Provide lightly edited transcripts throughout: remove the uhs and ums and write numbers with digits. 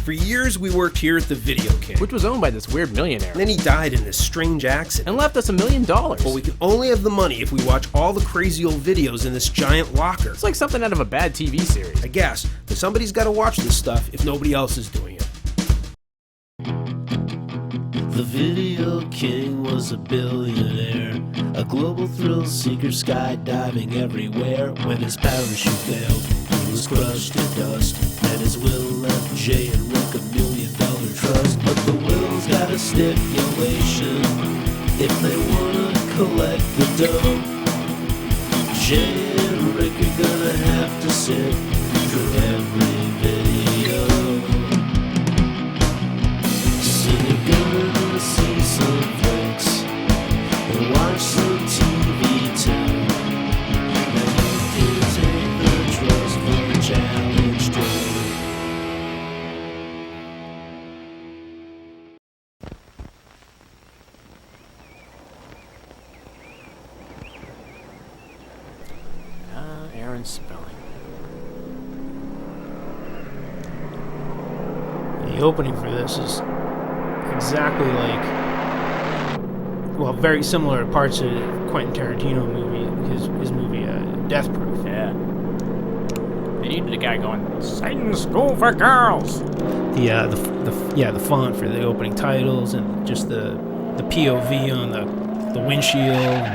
For years, we worked here at the Video King. Which was owned by this weird millionaire. And then he died in this strange accident. And left us $1 million. But we can only have the money if we watch all the crazy old videos in this giant locker. It's like something out of a bad TV series. I guess, but somebody's got to watch this stuff if nobody else is doing it. The Video King was a billionaire, a global thrill seeker, skydiving everywhere. When his parachute failed, he was crushed to dust, and his will left Jay and Rick $1 million trust. But the will's got a stipulation: if they wanna collect the dough, Jay and Rick are gonna have to sit through every video. So you're gonna see some flicks and watch some TV too. Now you can take the trust for the challenge too. Aaron Spelling. The opening for this is exactly like, well, very similar parts of Quentin Tarantino movie, his movie Death Proof. Yeah. They needed a guy going, Satan's School for Girls. The font for the opening titles and just the POV on the windshield.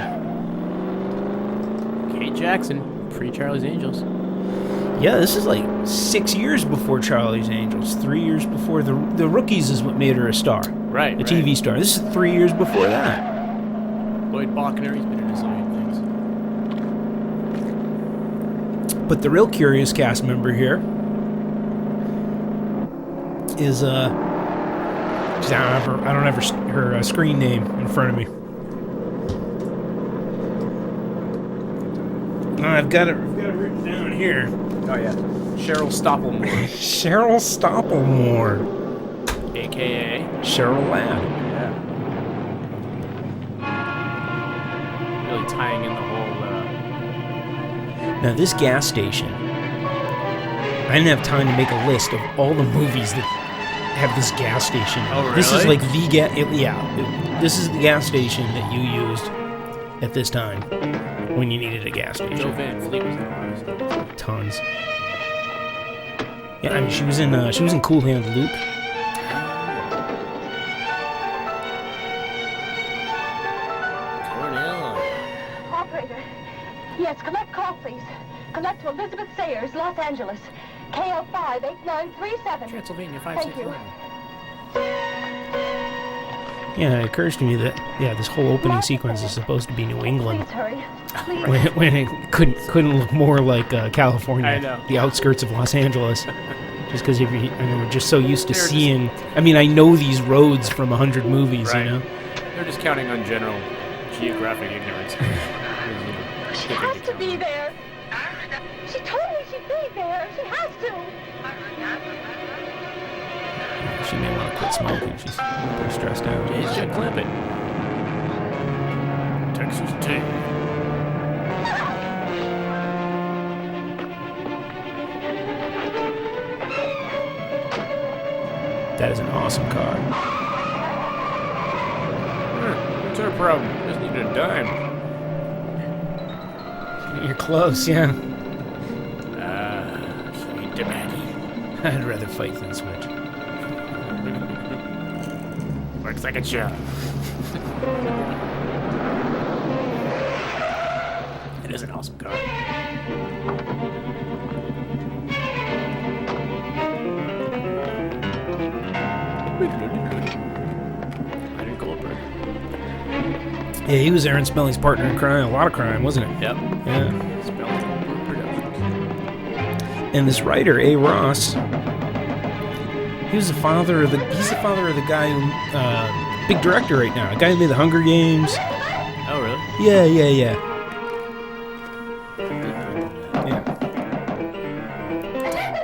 Kate Jackson, pre-Charlie's Angels. Yeah, this is like 6 years before Charlie's Angels, 3 years before the Rookies is what made her a star. Right. A TV star. This is 3 years before that. Lloyd Bachner, he's been in his own things. But the real curious cast member here is I don't have her screen name in front of me. I've got it written down here. Oh, yeah. Cheryl Stoppelmore. Cheryl Stoppelmore. A.K.A. Cheryl Ladd. Yeah. Really tying in the whole... Now, this gas station, I didn't have time to make a list of all the movies that have this gas station. Oh, really? This is like the gas... This is the gas station that you used at this time when you needed a gas station. Joe Van Fleet was in it. Tons. Yeah, I mean, she was in Cool Hand Luke. Operator. Yes, collect call, please. Collect to Elizabeth Sayers, Los Angeles. KL 58937. Transylvania Thank you. 561. Yeah, it occurs to me that this whole opening sequence is supposed to be New England. Please hurry. Please. When it couldn't look more like California, I know. the outskirts of Los Angeles. Just because we're just so used to seeing. I mean, I know these roads from 100 movies, Right. you know. They're just counting on general geographic ignorance. She has to be there. She told me she'd be there. She has to. She may want to quit smoking. She's pretty stressed out. It's Jack Clampett. Texas Tea. That is an awesome car. What's our problem? Just need a dime. You're close, yeah. Sweet tobacco. I'd rather fight than switch. Looks like a shot. It is an awesome car. Leonard Goldberg. Yeah, he was Aaron Spelling's partner in crime. A lot of crime, wasn't it? Yep. Yeah. Spelling Goldberg Productions. And this writer, A. Ross, he's the father of the guy who, big director right now, a guy who made the Hunger Games. Oh, really? Yeah.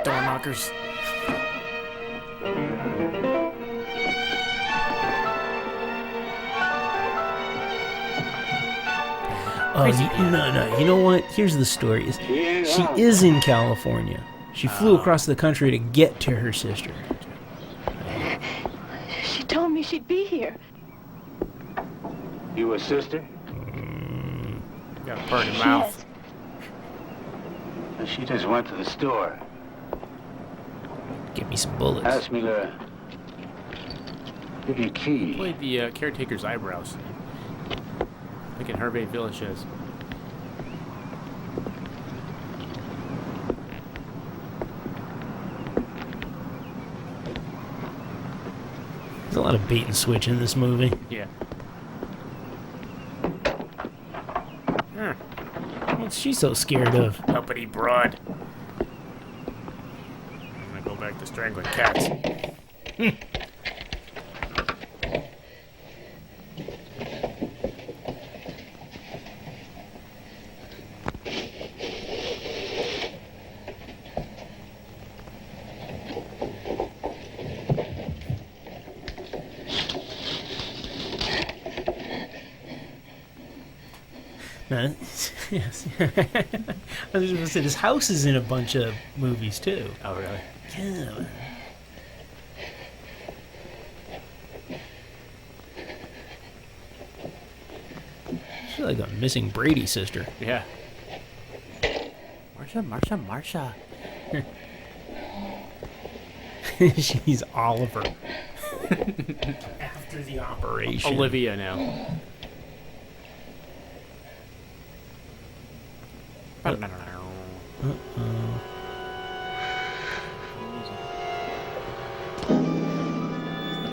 Door knockers. Oh, no. You know what? Here's the story. She is in California. She flew across the country to get to her sister. she'd be here. You a sister? Got a burning mouth. Yes. Well, she just went to the store. Give me some bullets. Asked me to give you a key. Played the caretaker's eyebrows. Like in Hervé Villechaize. There's a lot of bait and switch in this movie. Yeah. What's she so scared of? Uppity broad. I'm gonna go back to strangling cats. Yes. I was just gonna say, this house is in a bunch of movies too. Oh, really? Yeah. She's like a missing Brady sister. Yeah. Marsha. She's Oliver. After the operation. Olivia now. Is that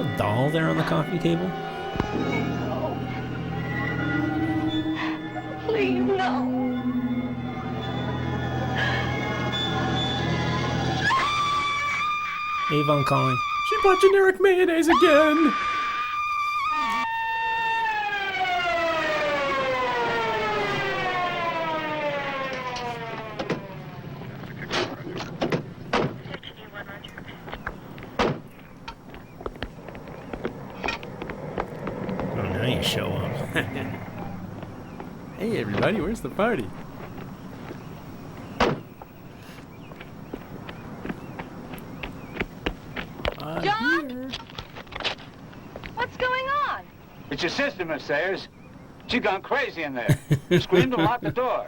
a doll there on the coffee table? Please, no. Avon calling. She bought generic mayonnaise again. Oh, now you show up. Hey, everybody, where's the party? John? What's going on? It's your sister, Miss Sayers. She gone crazy in there. Screamed and locked the door.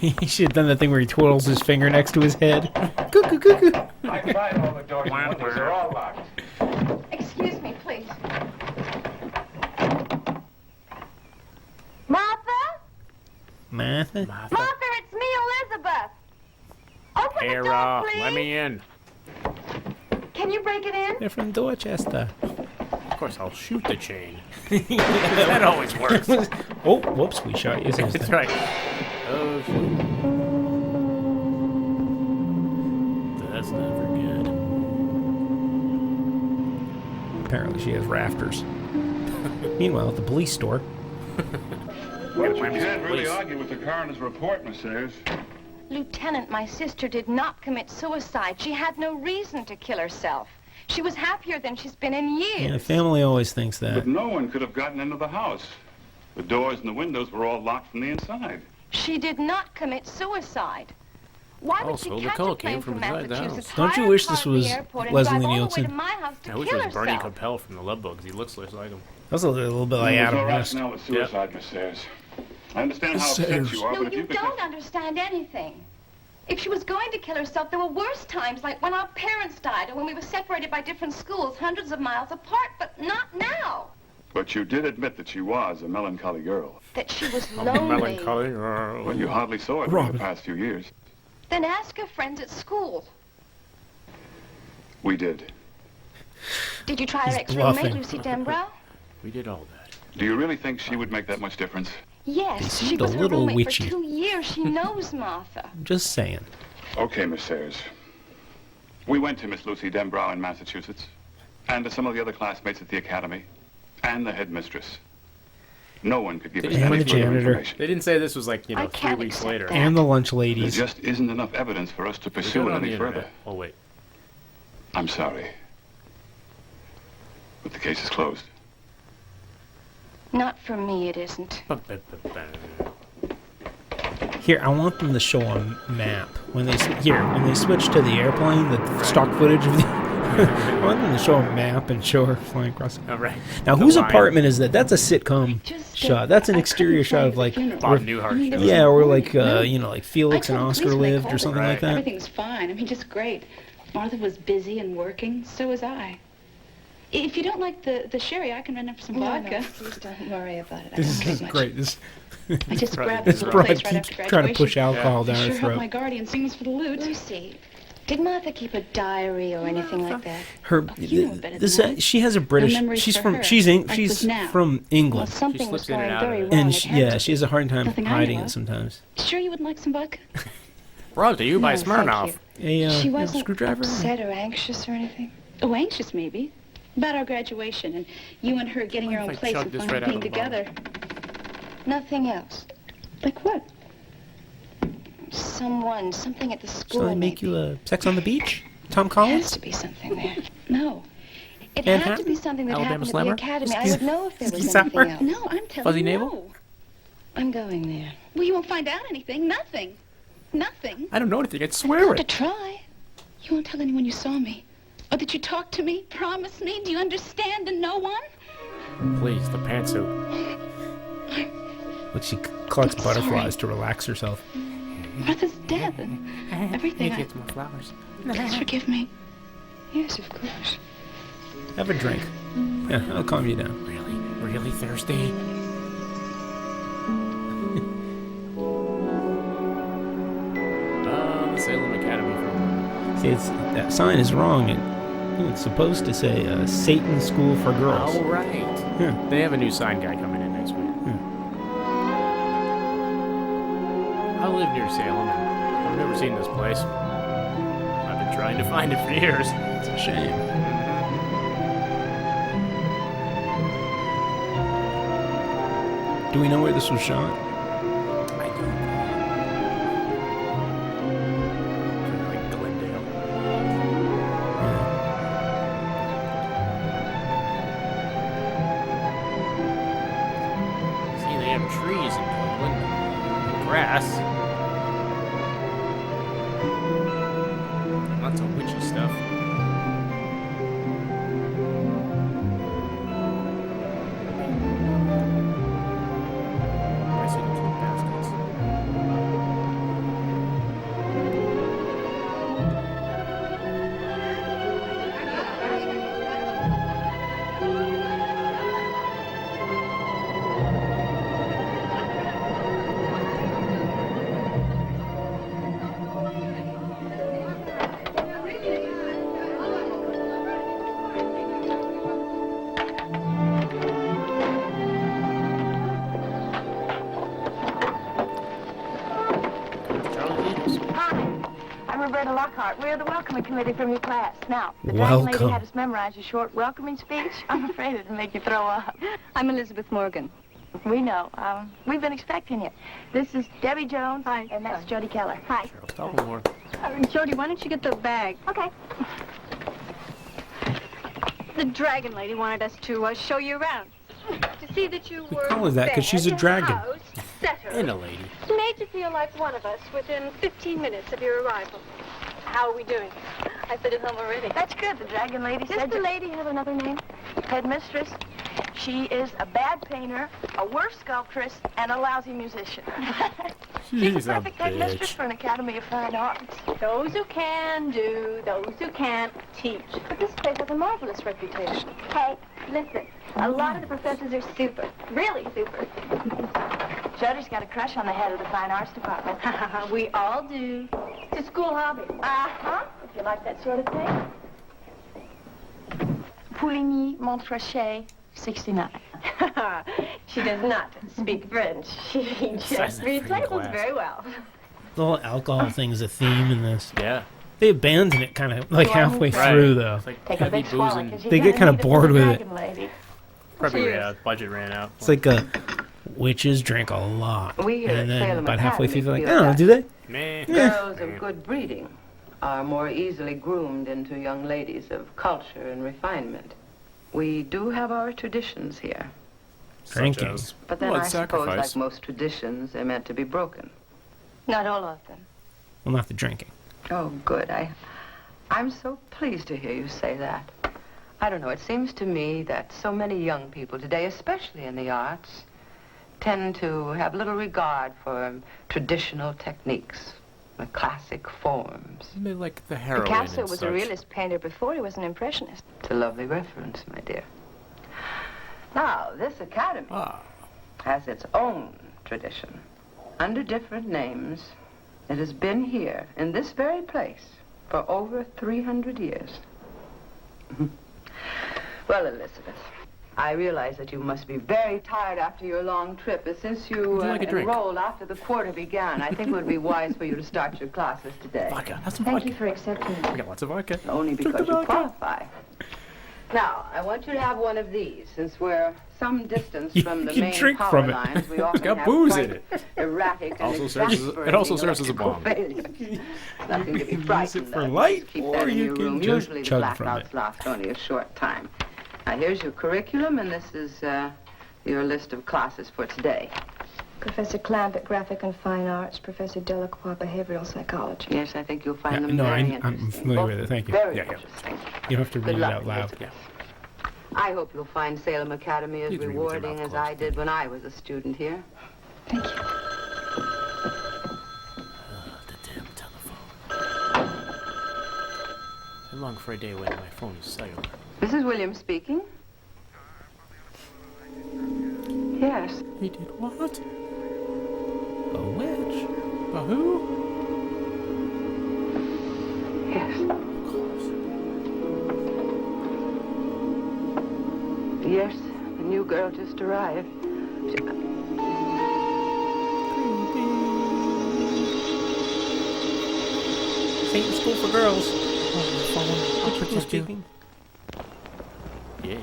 He should have done that thing where he twirls his finger next to his head. Cuckoo, cuckoo. I tried all the doors and windows. They're all locked. Excuse me, please. Martha? Martha? Martha, it's me, Elizabeth. Open Hey, the door, Raw, please. let me in. Can you break it in? They're from Dorchester. Of course, I'll shoot the chain. That always works. Oh, whoops, we shot you. That's right. Oh, shoot. That's never good. Apparently she has rafters. Meanwhile, at the police store. Well, you can't really argue with the coroner's report, Miss Sayers. Lieutenant, my sister did not commit suicide. She had no reason to kill herself. She was happier than she's been in years. Yeah, family always thinks that. But no one could have gotten into the house. The doors and the windows were all locked from the inside. She did not commit suicide. Why would she Also, the catch call a plane came from from inside the Massachusetts, house. Don't you hire a wish car this at the was airport, and Leslie drive all the way Nielsen? to my house to I wish kill it was Bernie herself? Capel from the Love Bugs. He looks just like him. That's a little bit like There's Adam no West. rationale with suicide, Miss Sayers. I understand how Sayers. upset you are, No, but if you you could don't just... understand anything. If she was going to kill herself, there were worse times, like when our parents died or when we were separated by different schools, hundreds of miles apart, but not now. But you did admit that she was a melancholy girl. That she was lonely. Melancholy. Well, you hardly saw it in the past few years. Then ask her friends at school. We did. Did you try her He's ex-roommate, bluffing. Lucy Denbrow? We did all that. Do you really think she would make that much difference? Yes, They she seemed a was her little roommate witchy. for 2 years. She knows Martha. I'm just saying. Okay, Miss Sayers. We went to Miss Lucy Denbrow in Massachusetts, and to some of the other classmates at the academy, and the headmistress. No one could give us And any the further janitor. information. They didn't say this was like, I 3 can't weeks accept later. that. And the lunch There ladies. just isn't enough evidence for us to We pursue got it on the any further. internet. Oh, wait. I'm sorry. But the case is closed. Not for me, it isn't. Here, I want them to show a map when they when they switch to the airplane, the stock footage of the I want them to show a map and show her flying across. Oh, right. Now, The whose line. apartment is that? That's a sitcom shot. That's an exterior shot of like, Bob Newhart show. yeah, or like like Felix and Oscar lived or something like that. Everything's fine. I mean, just great. Martha was busy and working. So was I. If you don't like the sherry, I can run up some vodka. No, please don't worry about it. This Okay, is much. great. This I just grabbed this this little broad place right keeps after trying to push graduation. alcohol I down sure her hope throat. my guardian sings for the loot. Lucy, did Martha keep a diary or anything like that? Her, you know better this than that. she has a British. memories She's for from her, she's like she's was now. from Well, England, something was slips in and going out of very it. wrong. and It had to she has a hard time Nothing I hiding know it of. sometimes. Sure you would like some vodka? Brought to you by No, thank Smirnoff. you. A She wasn't screwdriver. upset or anxious or anything. Oh, anxious maybe. About our graduation and you and her getting your What own if I place chug and this finally right out being of the bottle? together. Nothing else. Like what? Something at the school. So they make maybe. you a Sex on the Beach? Tom There has Collins? to be something there. No. It had to Manhattan? be something that Alabama happened Slammer? at the academy. I would know if there was Ski anything Summer? else. No, I'm telling Fuzzy you navel? no. I'm going there. Well, you won't find out anything. Nothing. Nothing. I don't know anything. I'd swear To it. try. You won't tell anyone you saw me. Or that you talked to me, promise me. Do you understand? And no one? Please, the pantsuit. Look, she collects I'm sorry. butterflies to relax herself. Martha's dead and everything. He gets my flowers. Please forgive me. Yes, of course. Have a drink. Yeah, I'll calm you down. Really thirsty. The Salem Academy for See, that sign is wrong. It's supposed to say Satan School for Girls. Oh, right. Yeah. They have a new sign guy coming in next week. I live near Salem, and I've never seen this place. I've been trying to find it for years. It's a shame. Do we know where this was shot? I don't know. Like Glendale. See, they have trees in Cleveland. And grass. Lots of witchy stuff. I see the fruit baskets. Charlie Eagles. Hi, I'm Roberta Lockhart. We're the welcoming committee from your class. Now, the dragon lady Welcome. had us memorize a short welcoming speech. I'm afraid it'll make you throw up. I'm Elizabeth Morgan. We know. We've been expecting you. This is Debbie Jones. Hi. And that's Jody Keller. Hi. Tell them more. Jody, why don't you get the bag? Okay. The dragon lady wanted us to show you around. To see that you We were call her that 'cause she's a fed, dragon. housed, settled, And a lady. made to feel like one of us within 15 minutes of your arrival. How are we doing? I fit at home already. That's good. The dragon lady Does said the that- lady have another name? Headmistress. She is a bad painter, a worse sculptress, and a lousy musician. She's She's the a perfect headmistress bitch. for an Academy of Fine Arts. Those who can do, those who can't teach. But this place has a marvelous reputation. Hey, listen. A lot of the professors are super. Really super. Jody's got a crush on the head of the Fine Arts Department. We all do. It's a school hobby. Uh-huh. If you like that sort of thing. Pouligny, Montrachet, 69. She does not speak French. She Says just that reads for your labels class. very well. The whole alcohol thing is a theme in this. Yeah. They abandon it kind of like halfway Right. through, though. It's like Take a heavy big swallow, boozing. 'cause you're They get gonna kinda need it for bored the with it. dragon lady. Probably Cheers. ran out. Budget ran out. It's like witches drink a lot. We here and at then Salem about halfway through, they're like, Academy oh, feel do they? Meh. Girls of good breeding are more easily groomed into young ladies of culture and refinement. We do have our traditions here. Such Drinking. as But then blood I suppose, sacrifice. like most traditions, they're meant to be broken. Not all of them. Well, not the drinking. Oh, good. I'm so pleased to hear you say that. I don't know, it seems to me that so many young people today, especially in the arts, tend to have little regard for traditional techniques, the classic forms. They like the heroine Picasso and was such. a realist painter before he was an impressionist. It's a lovely reference, my dear. Now, this academy has its own tradition. Under different names, it has been here, in this very place, for over 300 years. Well, Elizabeth, I realize that you must be very tired after your long trip, but since you enrolled after the quarter began, I think it would be wise for you to start your classes today. Vodka. Have some Thank vodka. you for accepting me. We got lots of vodka. Only because you qualify. Now, I want you to have one of these, since we're some distance from the can main drink power from it. lines. We often got have booze quite in it. erratic and Also serves as- it also serves as a electrical bomb. failures. Nothing to be frightened for of. light, Just keep or that in you your can room. just Usually the chug from blackouts it. last only a short time. Now, here's your curriculum, and this is your list of classes for today. Professor Clamp at Graphic and Fine Arts, Professor Delacroix, Behavioral Psychology. Yes, I think you'll find them no, very I'm interesting. familiar Both with it. Thank you. Very Yeah. interesting. You don't have to Good read it luck, out loud. Elizabeth. I hope you'll find Salem Academy as You can read with your rewarding mouth as closed. I did when I was a student here. Thank you. The damn telephone. I long for a day when my phone is cellular. Mrs. Williams speaking. Yes. He did what? A witch? A who? Yes. Yes, the new girl just arrived. Satan School for Girls. I'll Witch speaking. Yay.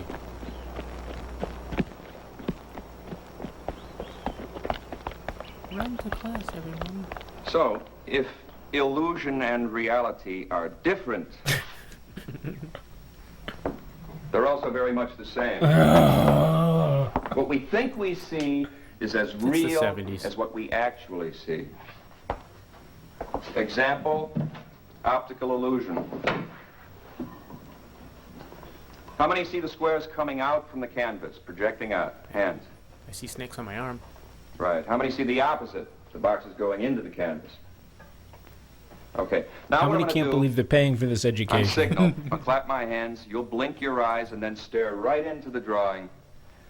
Run to class, everyone. So, if illusion and reality are different, they're also very much the same. What we think we see is as the real 70s. as what we actually see. Example, optical illusion. How many see the squares coming out from the canvas, projecting out? Hands. I see snakes on my arm. Right. How many see the opposite? The boxes going into the canvas. Okay. Now How what many I'm gonna can't do, believe they're paying for this on education? signal, I'll clap my hands, you'll blink your eyes and then stare right into the drawing.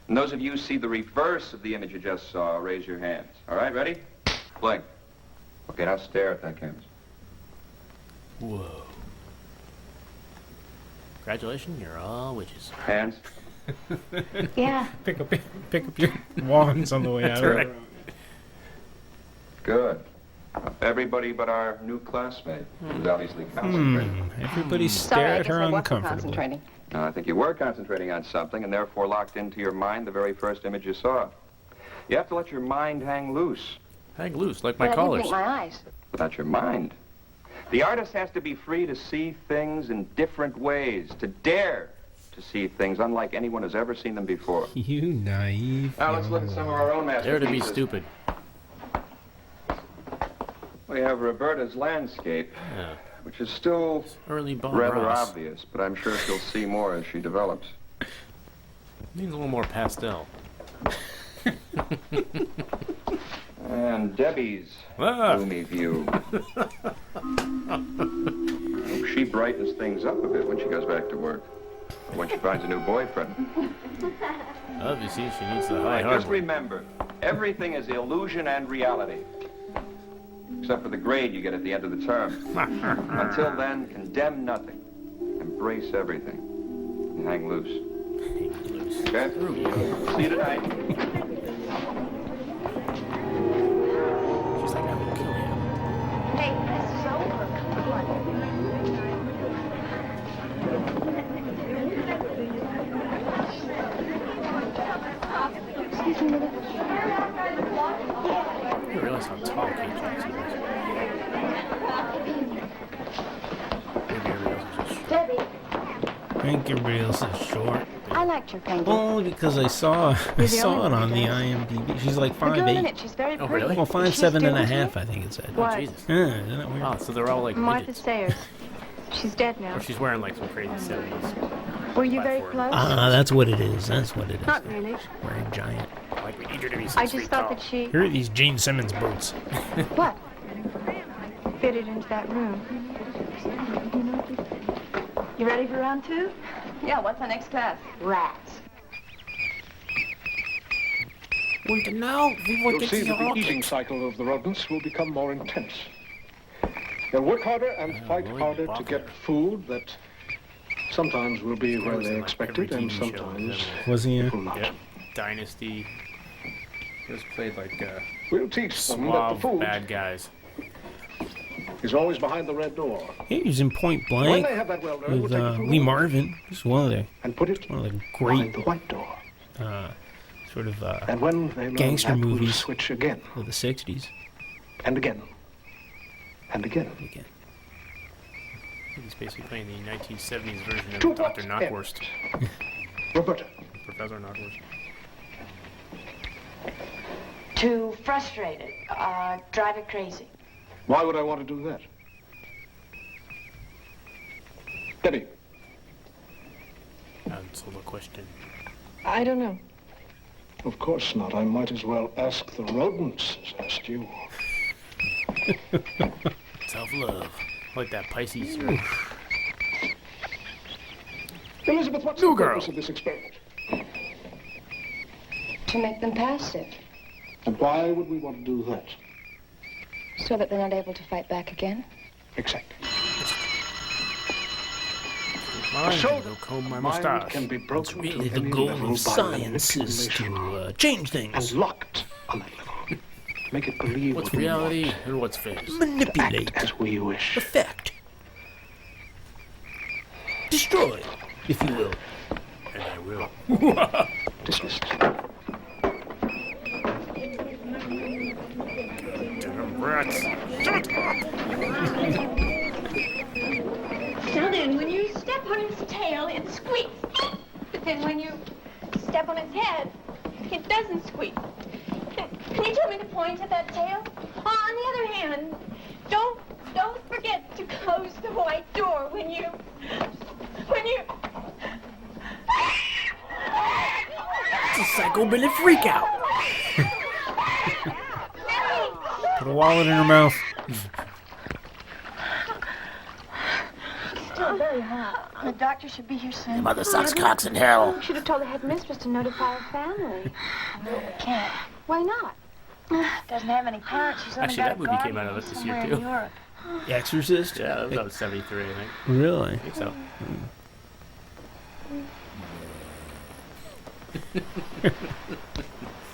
And those of you who see the reverse of the image you just saw, raise your hands. All right, ready? Blink. Okay, now stare at that canvas. Whoa. Congratulations, you're all witches. Hands. Yeah. pick up your wands on the way out. That's right. Good. Everybody but our new classmate, who's obviously concentrating. Everybody Sorry, stare I at guess her I wasn't uncomfortably. concentrating. Now, I think you were concentrating on something and therefore locked into your mind the very first image you saw. You have to let your mind hang loose. Hang loose, like But my I didn't collars. blink my eyes. Without your mind. The artist has to be free to see things in different ways, to dare to see things unlike anyone has ever seen them before. You naive. Now let's look at some of our own Dare to be masterpieces. stupid. We have Roberta's landscape, Yeah. which is still Early Bob rather Ross. obvious, but I'm sure she'll see more as she develops. Needs a little more pastel. And Debbie's Ah. gloomy view. She brightens things up a bit when she goes back to work. Or when she finds a new boyfriend. Obviously, she needs the high Just hardware. remember, everything is illusion and reality. Except for the grade you get at the end of the term. Until then, condemn nothing. Embrace everything. And hang loose. Okay? See you tonight. She's like, I will kill him. Hey, this is over. Come on. Excuse me. I didn't realize how tall Kate Jackson was. Maybe everybody else is just Debbie, I think everybody else is short. I liked your painting. Only because I saw You're the it only on one the who does. IMDb. She's like The girl in 5'8". it, she's very Oh, pretty. really? Well, Is she a 5'7" and a student half, here? I think it said. What? Jesus. Yeah, isn't that weird? Oh, so they're all like Martha midgets. Sayers. She's She's dead now. Or she's wearing like some crazy 70s. Were you very platform. close? Ah, that's what it is. That's what it is. Not really. Wearing giant. Like we need her to be 6 I feet just thought tall. that she... Here are these Gene Simmons boots. What? Fitted into that room. You ready for round 2? Yeah, what's our next class? Rats. Want to know? We want You'll to see see that the all eating cycle of the rodents will become more intense. They'll work harder and fight harder to get food that sometimes will be where they expect it and sometimes Was he? will not. Yeah. Dynasty. Just played like We'll teach them that the suave food bad guys. is always behind the red door. He was in Point When Blank they have that well done, with we'll take it from Lee them Marvin. It's one of the and put it great behind the white door. sort of And when they learn gangster that, we'll movies switch again of the 60s. and again and again. Again. He's basically playing the 1970s version To of Dr. what Knockwurst. Roberta, Professor Knockwurst. Too frustrated. Drive her crazy. why would I want to do that? Debbie, Answer the question. I don't know. of course not. I might as well ask the rodents as asked you. Self-love. Like that Pisces shirt. Elizabeth, what's New the girl. purpose of this experiment? To make them passive, And why would we want to do that? so that they're not able to fight back again. Exactly. Mine, So, go comb my mind mustache. can be broken Really, to the any goal level of by science is manipulation to change and things. locked on that level. Make it believe What's what we reality want, and what's fake? Manipulate. act as we wish. Affect. Destroy, if you will. And I will. Dismissed. Damn rats. Shut up! Now then, when you step on its tail, it squeaks. But then when you step on its head, it doesn't squeak. Can you tell me the point of that tail? On the other hand, don't forget to close the white door when you... It's a psychobilly freak out. Put a wallet in her mouth. Still very hot. The doctor should be here soon. Mother sucks cocks in hell. We should have told the headmistress to notify her family. No, we can't. Why not? Doesn't have any parents. She's only Actually, got that a movie came guardian out of this somewhere year, in too. Europe. The Exorcist? Yeah, that was about 73, I think. Really? I think so.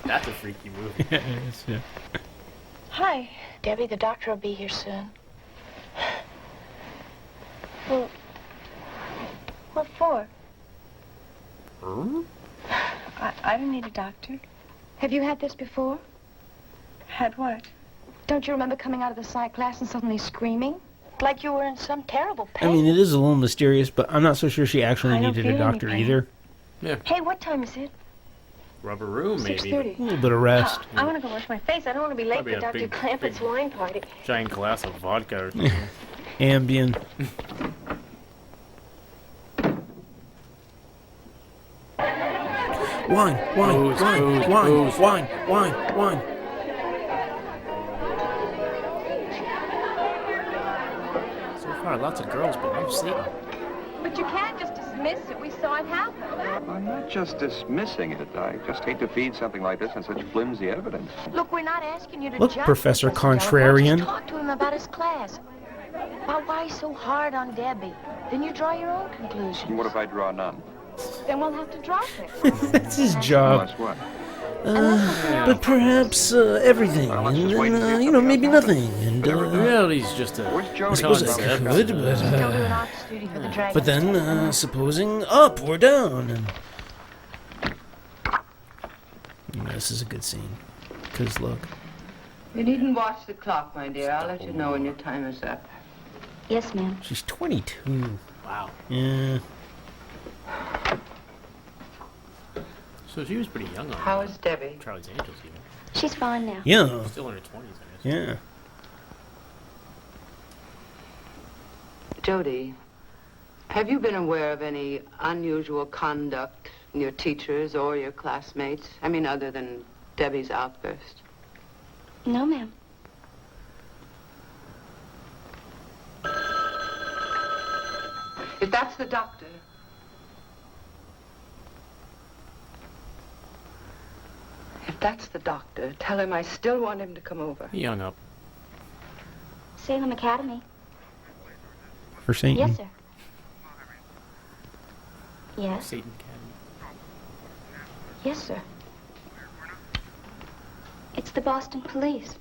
That's a freaky movie. Yeah. Hi, Debbie. The doctor will be here soon. Well, what for? Hmm? I don't need a doctor. Have you had this before? Had what? Don't you remember coming out of the psych class and suddenly screaming? Like you were in some terrible I pain. mean, it is a little mysterious, but I'm not so sure she actually I don't needed a feel any doctor pain. either. Yeah. Hey, what time is it? Rubber room, maybe. 6:30. A little bit of rest. I want to go wash my face. I don't want to be late Probably for a Dr. big- Clampett's big- wine party. Giant glass of vodka or something. Ambien. Wine, Booze, wine, booze, wine, booze. wine, wine, wine. So far, lots of girls, but no Satan. But you can't just dismiss it. We saw it happen. I'm not just dismissing it. I just hate to feed something like this on such flimsy evidence. Look, we're not asking you to Look, judge Professor Delacour. Contrarian. Just talk to him about his class. About why he's so hard on Debbie. Then you draw your own conclusions. And what if I draw none? Then we'll have to drop it. That's his Well, job. that's what? But perhaps everything, and then, maybe nothing, and Reality's just a... Where's I Jody? suppose It's I a- could, Still doing art study for the Dragon. but then, supposing up or down, and... This is a good scene, because look. You needn't watch the clock, my dear. I'll let you know when your time is up. Yes, ma'am. She's 22. Wow. Yeah. So she was pretty young on How is Debbie? Charlie's Angels, even. She's fine now. Yeah. Still in her 20s, I guess. Yeah. Jody, Have you been aware of any unusual conduct in your teachers or your classmates? I mean, other than Debbie's outburst. No, ma'am. If that's the doctor... If that's the doctor, tell him I still want him to come over. He hung up. Salem Academy. For Satan? Yes, sir. Yes? Satan Academy. Yes, sir. It's the Boston Police.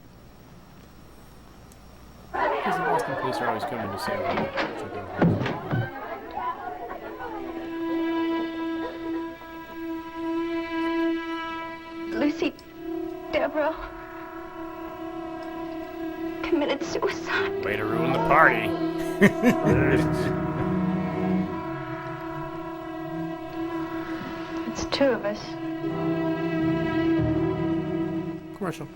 Because the Boston Police are always coming to Salem. Lucy Devereaux committed suicide. Way to ruin the party. It's two of us. Commercial.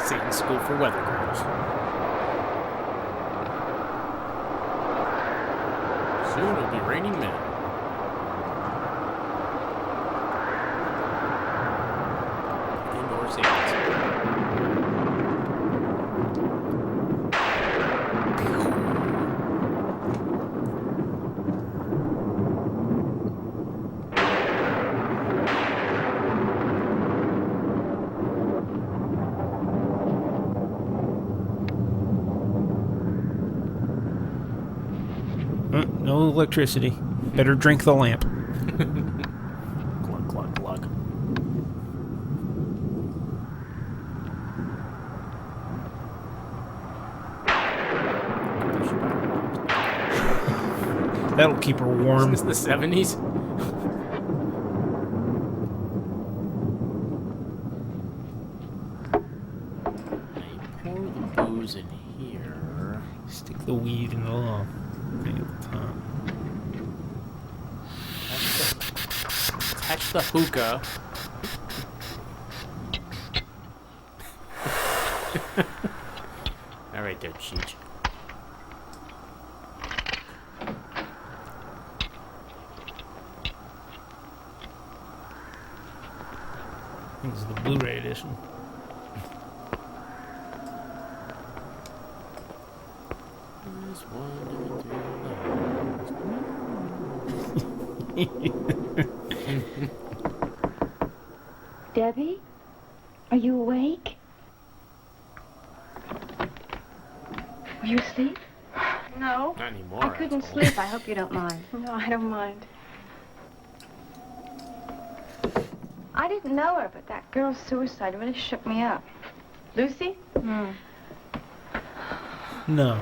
Satan School for Weather Girls. Soon it'll be raining men. Indoor Satans. No electricity. Better drink the lamp. Glug, glug, glug. That'll keep her warm. Is this the 70s? Pour the booze in here. Stick the weed in the little thing at the top. Attach the hookah. All right there, Cheech. This is the Blu-ray edition. Debbie? Are you awake? Were you asleep? No. Not anymore. I couldn't sleep. I hope you don't mind. No, I don't mind. I didn't know her, but that girl's suicide really shook me up. Lucy? No.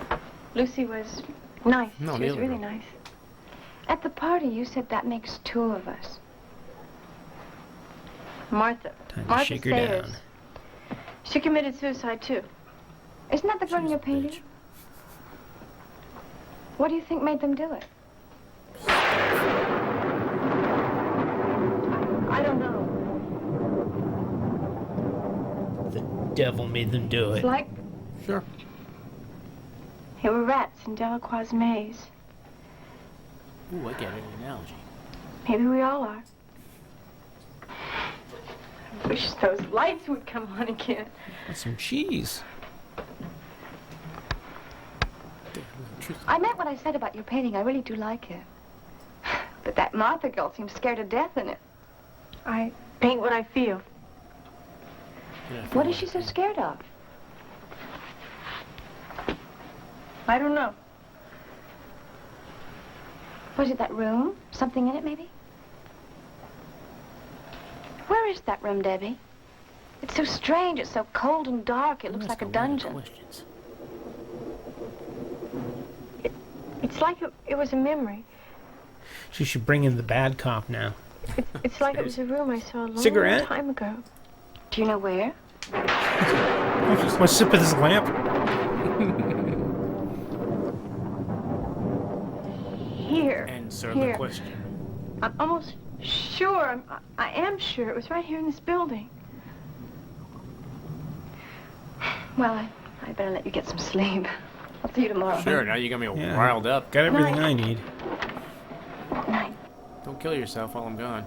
Lucy was nice. No, she was neither really of them. nice. At the party, you said that makes two of us. Martha. Time to Martha shake her Sayers. down. She committed suicide, too. Isn't that the girl in your painting? What do you think made them do it? I don't know. The devil made them do it. It's like Sure. they were rats in Delacroix's maze. Ooh, I get an analogy. Maybe we all are. I wish those lights would come on again. That's some cheese. I meant what I said about your painting. I really do like it. But that Martha girl seems scared to death in it. I paint what I feel. What is she so scared of? I don't know. Was it that room? Something in it, maybe? Where is that room, Debbie? It's so strange. It's so cold and dark. It looks like a dungeon. It's like it was a memory. She should bring in the bad cop now. It's like it was a room I saw a long Cigarette? time ago. Do you know where? Want to sip of this lamp? Here. Answer here. the question. I'm almost sure. I am sure it was right here in this building. Well, I better let you get some sleep. I'll see you tomorrow. Sure, now you got me riled up. Got everything I need. Night. Don't kill yourself while I'm gone.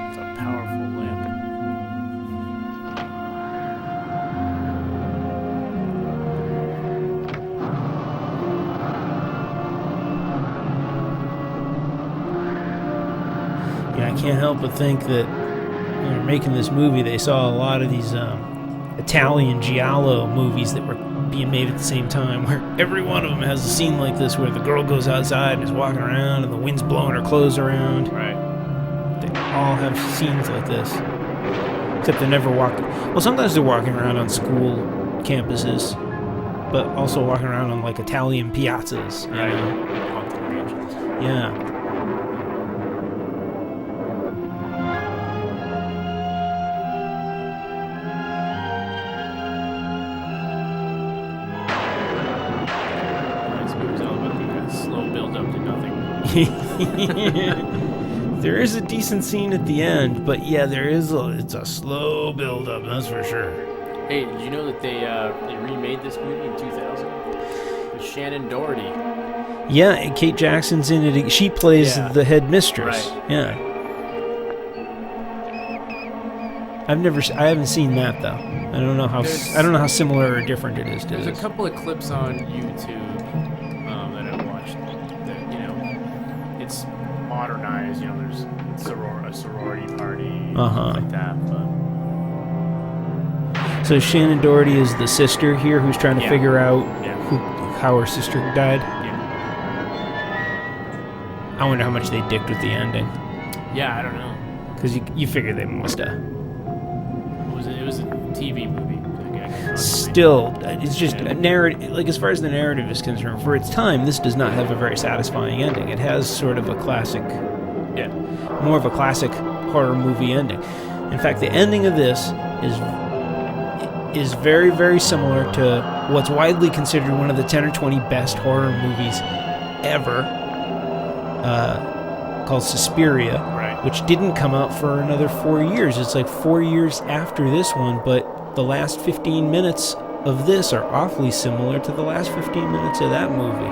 It's a powerful lamp. Yeah, I can't help but think that when they're making this movie, they saw a lot of these Italian giallo movies that were being made at the same time, where every one of them has a scene like this where the girl goes outside and is walking around and the wind's blowing her clothes around. Right. They all have scenes like this. Except they're never walking... Well, sometimes they're walking around on school campuses, but also walking around on, like, Italian piazzas. Right. You know? Yeah. This movie's all about the slow build up to nothing. There is a decent scene at the end, but yeah, it's a slow build up, that's for sure. Hey, did you know that they remade this movie in 2000 with Shannon Doherty? Yeah, and Kate Jackson's in it. She plays the head mistress. Right. Yeah. I haven't seen that though. I don't know how similar or different it is to There's this. a couple of clips on YouTube that I watched that, you know, it's modernized, you know, there's a sorority party, stuff like that, but... So Shannon Doherty is the sister here who's trying to figure out how her sister died? Yeah. I wonder how much they dicked with the ending. Yeah, I don't know. Because you figure they must have. It was a TV movie. Still, it's just a narrative. Like, as far as the narrative is concerned, for its time, this does not have a very satisfying ending. It has sort of a classic, more of a classic horror movie ending. In fact, the ending of this is very, very similar to what's widely considered one of the 10 or 20 best horror movies ever, called Suspiria, which didn't come out for another 4 years. It's like 4 years after this one, but the last 15 minutes of this are awfully similar to the last 15 minutes of that movie.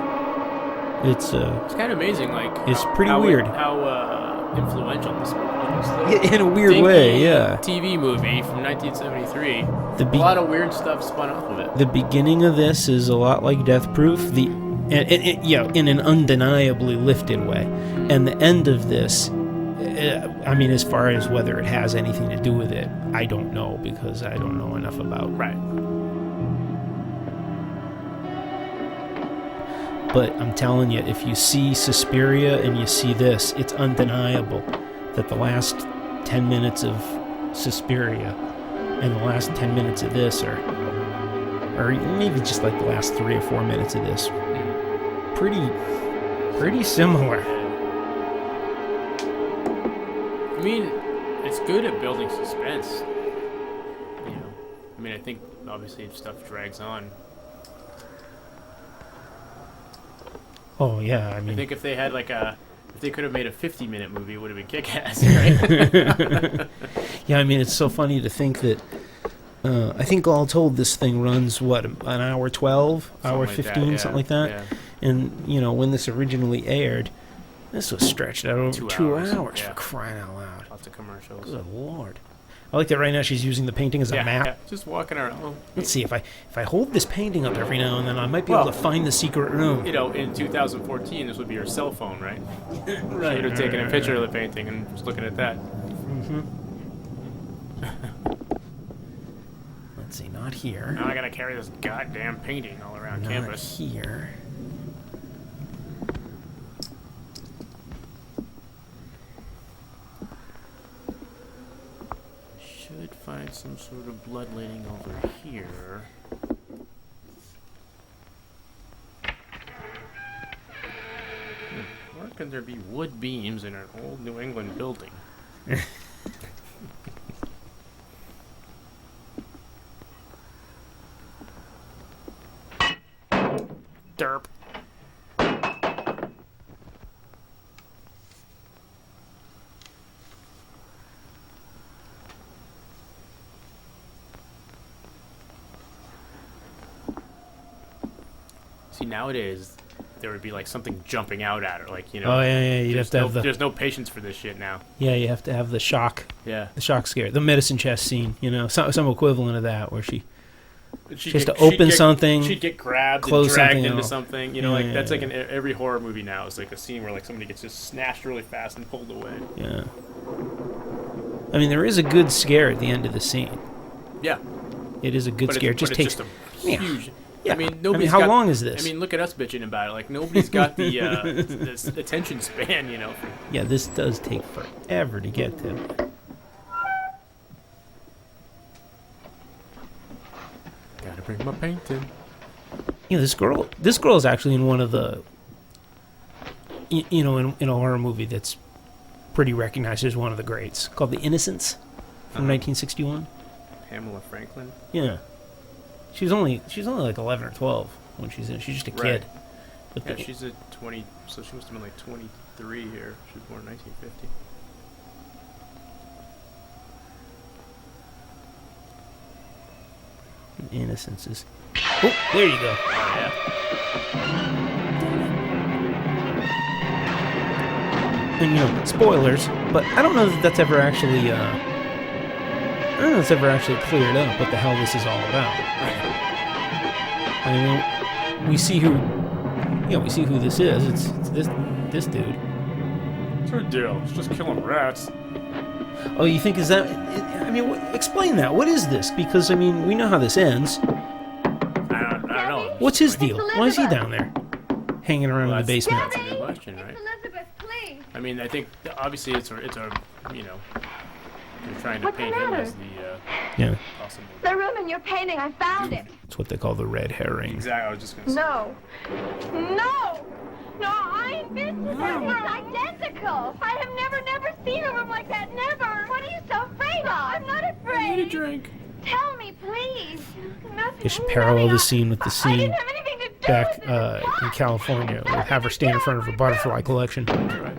It's kind of amazing, like... It's pretty weird. How influential this movie is. In a weird way, yeah. TV movie from 1973. A lot of weird stuff spun off of it. The beginning of this is a lot like Death Proof, in an undeniably lifted way. And the end of this, I mean, as far as whether it has anything to do with it, I don't know, because I don't know enough about it. Right. But I'm telling you, if you see Suspiria and you see this, it's undeniable that the last 10 minutes of Suspiria and the last 10 minutes of this or maybe just like the last 3 or 4 minutes of this, pretty similar. I mean, it's good at building suspense. You know, I mean, I think obviously if stuff drags on. Oh yeah, I mean, I think if they had if they could have made a 50-minute movie, it would have been kick-ass, right? Yeah, I mean, it's so funny to think that. I think all told, this thing runs an hour 12, hour 15, something like that. Yeah. And you know, when this originally aired, this was stretched out over 2 hours for crying out loud. Lots of commercials. Good Lord. I like that right now she's using the painting as a map. Yeah, just walking around. Let's see, if I hold this painting up every now and then, I might be able to find the secret room. You know, in 2014, this would be your cell phone, right? Right. You would have taken a picture of the painting and just looking at that. Mm-hmm. Let's see, not here. Now I gotta carry this goddamn painting all around campus. Not here. Should find some sort of bloodletting over here. Where can there be wood beams in an old New England building? See, nowadays, there would be like something jumping out at her, like, you know. Oh yeah, you'd have to have the. There's no patience for this shit now. Yeah, you have to have the shock. Yeah. The shock scare, the medicine chest scene. You know, some equivalent of that where she She'd has to open something. She'd get grabbed and dragged into something. You know, like that's like in every horror movie now. It's like a scene where like somebody gets just snatched really fast and pulled away. Yeah. I mean, there is a good scare at the end of the scene. Yeah. It is a good scare. It just takes just a huge. Yeah. I mean, nobody's how got, long is this? I mean, look at us bitching about it. Like nobody's got the this attention span. You know. Yeah, this does take forever to get to. Gotta bring my painting. You know, this girl is actually in one of the. You know, in a horror movie that's pretty recognized as one of the greats, called The Innocents from 1961. Pamela Franklin. Yeah. She's only like 11 or 12 when she's in. She's just a kid. But yeah, she's a 20. So she must have been like 23 here. She was born in 1950. Innocence is. Oh, there you go. Oh, yeah. And you know, spoilers, but I don't know that that's ever actually. I don't know if it's ever actually cleared up what the hell this is all about. I mean, we see who this is. It's this dude. What's her deal? It's just killing rats. Oh, you think is that? I mean, explain that. What is this? Because I mean, we know how this ends. I don't know. What's his deal? Why is he down there, hanging around in the basement? That's a good question, right? Elizabeth, please. I mean, I think obviously it's a you know, you're trying to paint him as the possible. The room in your painting, I found it. It's what they call the red herring. Exactly. I was just gonna say. No, I envisioned it. It's identical. I have never seen a room like that. Never. What are you so afraid of? I'm not afraid. I need a drink. Tell me, please. You should parallel the scene with the scene back in California. We'll have her stand in front of a butterfly collection. Right.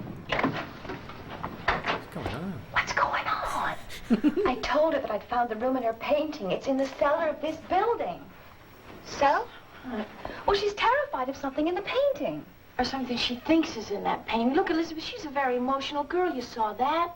What's going on? I told her that I'd found the room in her painting. It's in the cellar of this building. So? Well, she's terrified of something in the painting. Or something she thinks is in that painting. Look, Elizabeth, she's a very emotional girl. You saw that.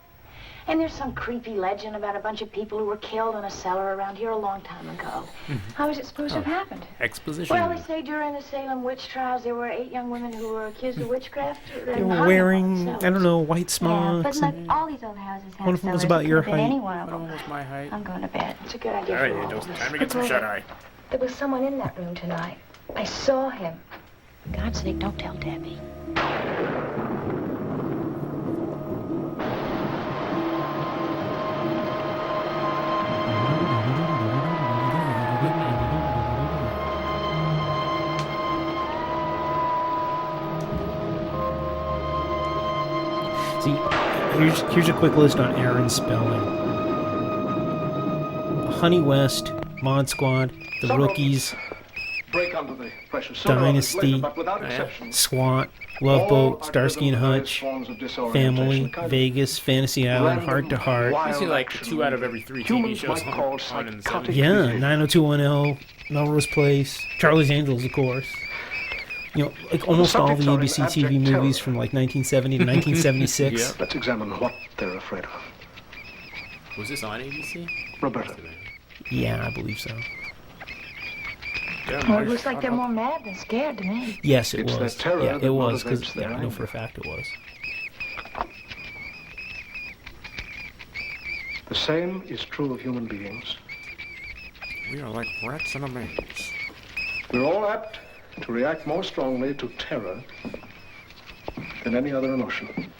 And there's some creepy legend about a bunch of people who were killed in a cellar around here a long time ago. How was it supposed to have happened? Exposition. Well, they say during the Salem witch trials there were 8 young women who were accused of witchcraft. They were wearing, I don't know, white smocks. Yeah, but look, all these old houses have one of them was cellars. about your Could have been height. any one of them. One was my height. I'm going to bed. It's a good idea. All right, it's time to get some shut-eye. There was someone in that room tonight. I saw him. For God's sake, don't tell Debbie. See, here's a quick list on Aaron's spelling. Honey West, Mod Squad, The Rookies, break under the pressure. Dynasty, But without exception, SWAT, Love Boat, Starsky and Hutch, Family, Vegas, Fantasy Island, Heart to Heart. I see like 2 out of every 3 TV shows on in the 70s. Yeah, 90210, Melrose Place, Charlie's Angels, of course. You know, like almost all the ABC TV movies from like 1970 to 1976. Yeah, let's examine what they're afraid of. Was this on ABC? Roberta. Yeah, I believe so. Well, it looks like they're more mad than scared to me. Yes, it It's was. that terror Yeah, that it was, because motivates their I know anger. for a fact it was. The same is true of human beings. We are like rats in a maze. We're all apt to react more strongly to terror than any other emotion.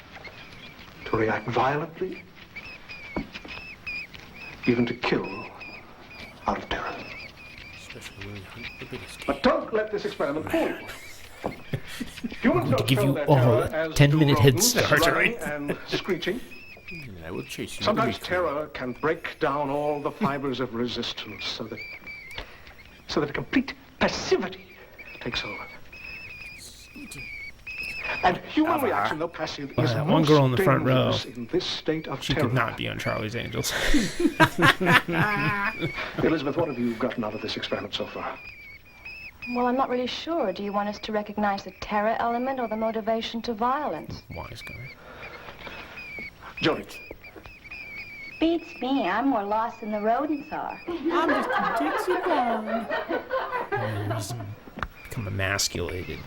To react violently, even to kill out of terror. But don't let this experiment fool you. Humans I'm going to don't give show you their all terror a as 10-minute do head rodents, start, running right? and screeching. I will chase you. Sometimes terror can break down all the fibers of resistance so that a complete passivity takes over. And human reaction, though passive, is That most one girl in the front row, dangerous in this state of she terror. could not be on Charlie's Angels. Elizabeth, what have you gotten out of this experiment so far? Well, I'm not really sure. Do you want us to recognize the terror element or the motivation to violence? Wise guy. Jody. Beats me. I'm more lost than the rodents are. I'm just a Dixie bomb. He's become emasculated.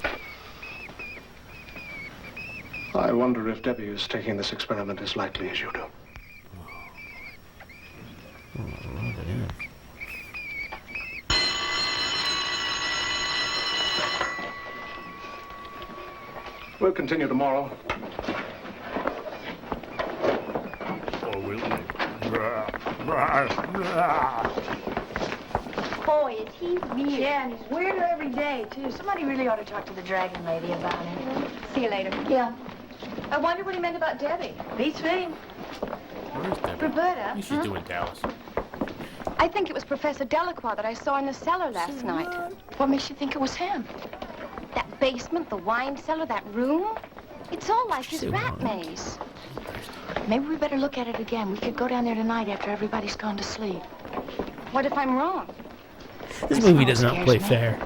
I wonder if Debbie is taking this experiment as lightly as you do. Rub it in. We'll continue tomorrow. Or will we? Boy, is he weird. Yeah, and he's weirder every day, too. Somebody really ought to talk to the dragon lady about him. See you later. Yeah. I wonder what he meant about Debbie. Beats me. Where's Debbie? Roberta? She's doing Dallas. I think it was Professor Delacroix that I saw in the cellar last night. What makes you think it was him? That basement, the wine cellar, that room. It's all like his rat maze. Maybe we better look at it again. We could go down there tonight after everybody's gone to sleep. What if I'm wrong? This movie does not play fair.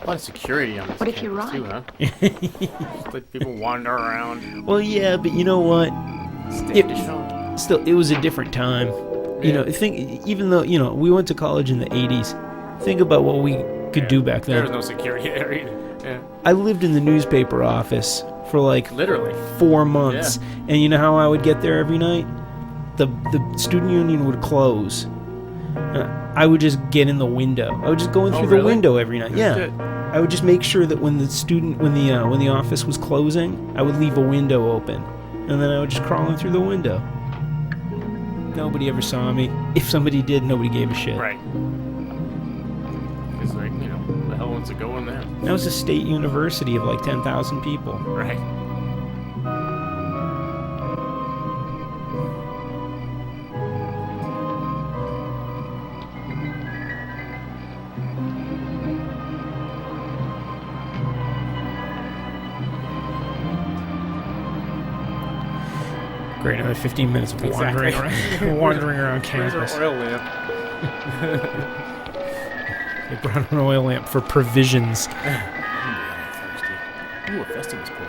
A lot of security on this What if you're campus, too, right? huh? Just let people wander around. Well, yeah, but you know what? It was a different time. You know, even though, we went to college in the 80s, think about what we could do back then. There was no security there either. Yeah. I lived in the newspaper office for like literally 4 months. Yeah. And you know how I would get there every night? The student union would close. I would just get in the window. I would just go in through the window every night. Yeah. I would just make sure that when the office was closing, I would leave a window open. And then I would just crawl in through the window. Nobody ever saw me. If somebody did, nobody gave a shit. Right. It's like, who the hell wants to go in there? That was a state university of like 10,000 people. Right. Great, another 15 minutes of wandering around campus. Where's our oil lamp? They brought an oil lamp for provisions. Ooh, a Festivus pool.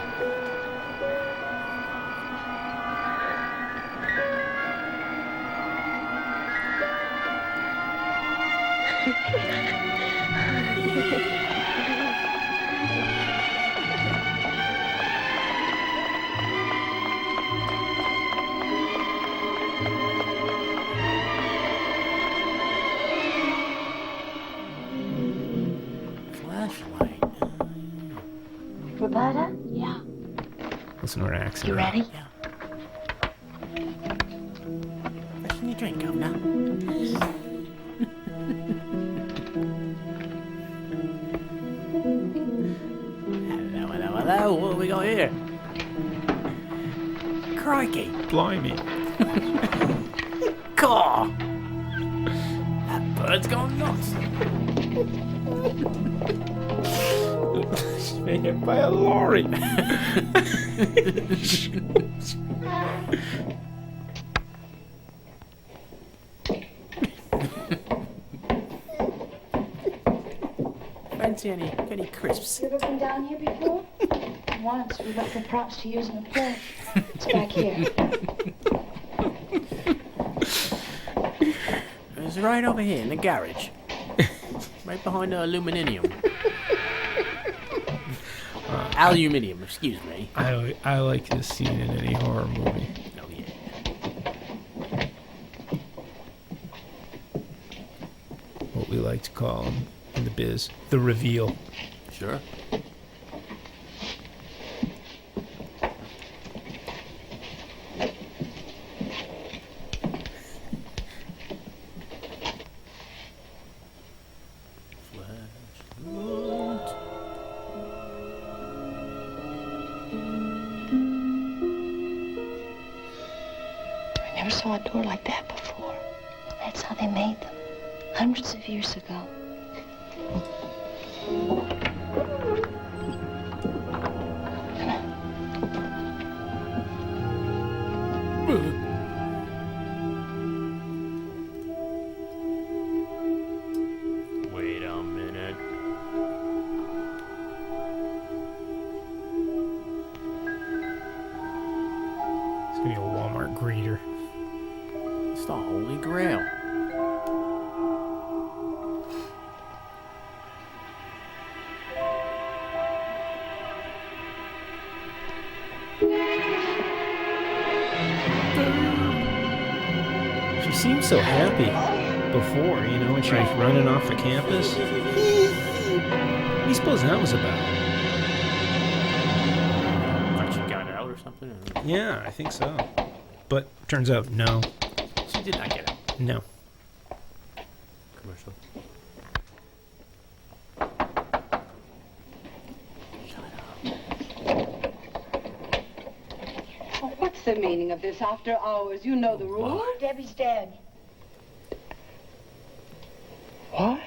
Roberta? Yeah. Listen to her accent. You ready? Yeah. What's in your drink, Governor? Hello, what have we got here? Crikey. Blimey. Caw! That bird's gone nuts. She's been hit by a lorry. Fancy any crisps? You ever been down here before? Once. We left the props to use in the play. It's back here. It's right over here in the garage. Right behind the aluminium. Aluminium, excuse me. I like this scene in any horror movie. Oh, yeah. What we like to call them in the biz, the reveal. Sure. I never saw a door like that before. That's how they made them. Hundreds of years ago. Wait a minute. greeter. It's the Holy Grail. She seemed so happy before, you know, when she was running off the campus. What do you suppose that was about? Thought she got out or something? Yeah, I think so. But turns out, no. She did not get out. No. Commercial. What's the meaning of this after hours? You know the rules. Debbie's dead. What?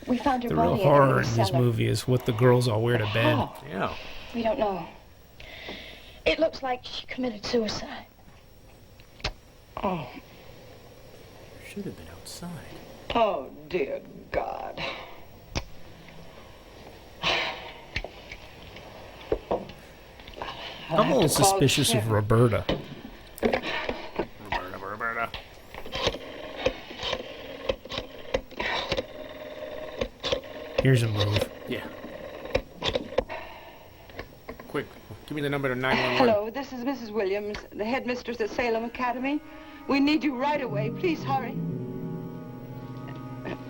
We found her The body real in horror the in this cellar. movie is what the girls all wear to bed. Oh. Yeah. We don't know. It looks like she committed suicide. Oh. Should have been outside. Oh, dear God. I'm a little suspicious of Roberta. Roberta. Here's a move. Yeah. Quick, give me the number to 911. Hello, this is Mrs. Williams, the headmistress at Salem Academy. We need you right away. Please hurry.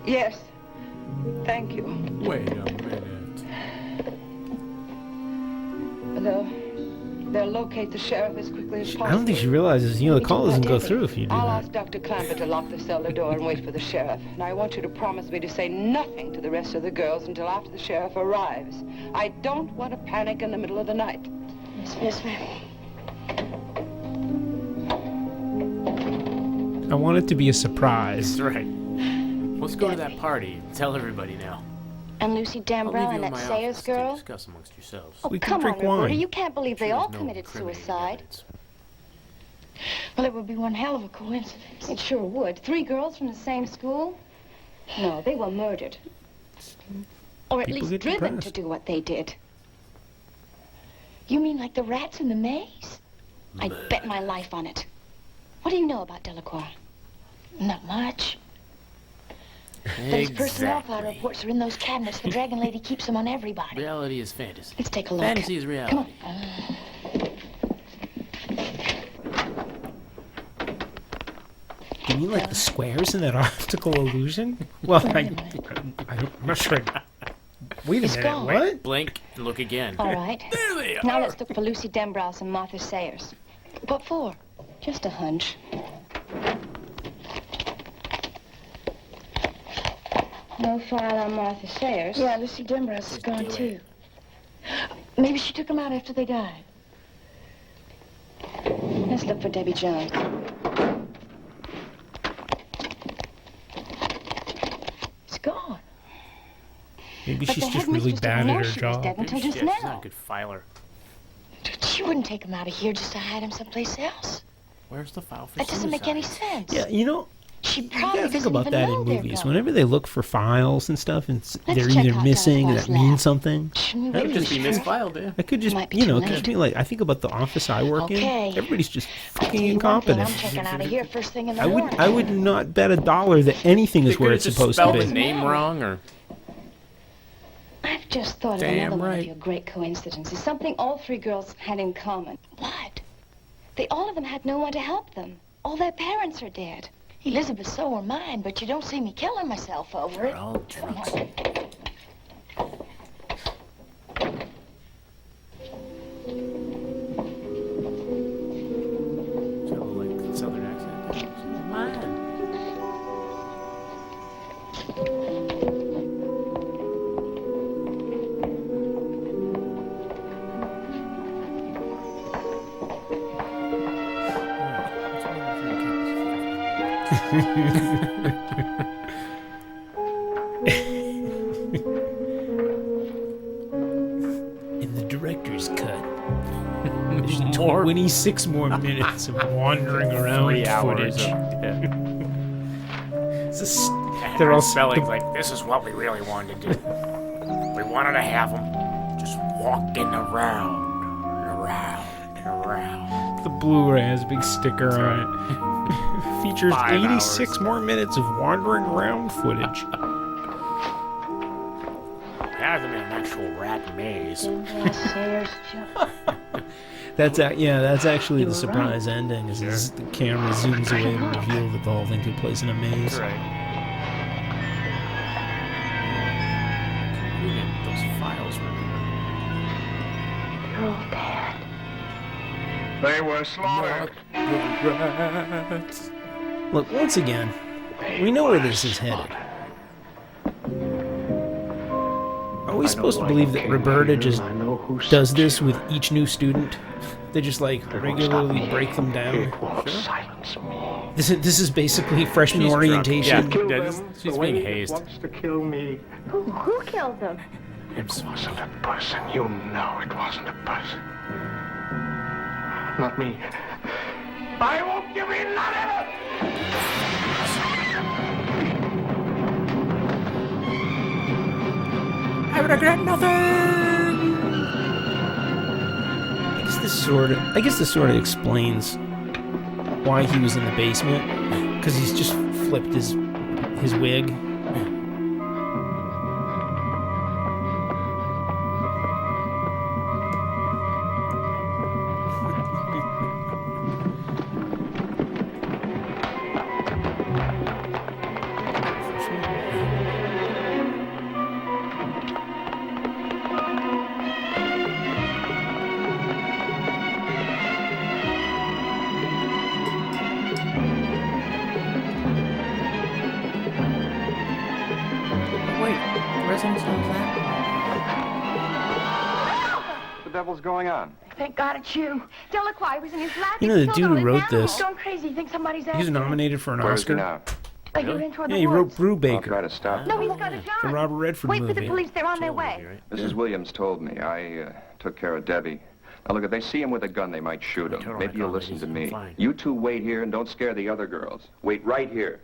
Yes. Thank you. Wait a minute. They'll locate the sheriff as quickly as possible. I don't think she realizes, you know, the call doesn't go through if you do I'll that. ask Dr. Clamper to lock the cellar door and wait for the sheriff. And I want you to promise me to say nothing to the rest of the girls until after the sheriff arrives. I don't want to panic in the middle of the night. Yes, ma'am. I want it to be a surprise. That's right. Let's go to that party. Tell everybody now. And Lucy I'll leave Dambrow you and in that my Sayers office to girl? discuss amongst yourselves. Oh, We can come drink on, Roberta. wine. You can't believe they all no committed incriminating suicide. evidence. Well, it would be one hell of a coincidence. It sure would. 3 girls from the same school? No, they were murdered. Or at People least get driven depressed. to do what they did. You mean like the rats in the maze? I'd bet my life on it. What do you know about Delacroix? Not much. Those personnel file reports are in those cabinets. The Dragon Lady keeps them on everybody. Reality is fantasy. Let's take a look. Fantasy is reality. Come on. You mean like the squares in that optical illusion? Well, I'm not sure. Wait a It's minute, gone. what? Blink and look again. All right. There they are. Now let's look for Lucy Dembrow and Martha Sayers. What for? Just a hunch. No file on Martha Sayers. Yeah, Lucy Dembrow's is gone too. Maybe she took them out after they died. Let's look for Debbie Jones. It's gone. Maybe But she's the just really headmistress bad didn't at know her she was job. dead until just She's not a now. good filer. She wouldn't take them out of here just to hide them someplace else. Where's the file for That doesn't make any suicide? sense. Yeah, you know, She you probably gotta think doesn't about even that know in they're movies. gone. Whenever they look for files and stuff, and Let's they're check either out missing Delacroix's that means lab. something. Shouldn't That we would just be really? misfiled, yeah. It could just, Might be you too know, late. just be like, I think about the office I work Okay. in. Everybody's just I'll fucking tell you one thing, incompetent. I'm checking out of here first thing in the morning. I would not bet $1 that anything They is where could've it's just supposed to spelled be. the name wrong, or I've just thought of Damn another one right. of your great coincidences. Something all 3 girls had in common. What? All of them had no one to help them. All their parents are dead. Elizabeth, so are mine, but you don't see me killing myself over it. they're all drunks. So, like, southern accent. Man. In the director's cut, there's More 26 more minutes of wandering around 3 hours footage. of, yeah. It's just- And they're all spelling like, this is what we really wanted to do. We wanted to have them just walking around and around and around. The Blu-ray has a big sticker on it. Features 5 86 hours. more minutes of wandering around footage. Have them in an actual rat maze. That's actually the surprise ending. Is the camera zooms away to reveal that the whole thing took place in a maze. Right. Those files were You're all dead. They were slaughtered. Look, once again, we know where this is headed. Are we supposed to believe that Roberta just does this with each new student? They just like regularly break them down? This is basically freshman orientation. She's being hazed. Wants to kill me. Who killed them? It wasn't a person. You know it wasn't a person. Not me. I won't give you none of it! I regret nothing. I guess this sort of explains why he was in the basement, because he's just flipped his wig. What the devil's going on? Thank God it's you. Delacroix was in his lap. You know, the dude who wrote this, Going crazy. You think somebody's he was nominated for an Where is he Oscar. now? Yeah, he wrote I'll Brubaker, try to stop. No, he's got a job. the Robert Redford Wait movie. for the police. They're on their way. Mrs. Williams told me. I took care of Debbie. Now, look, if they see him with a gun, they might shoot him. Maybe you'll listen to me. You two wait here and don't scare the other girls. Wait right here.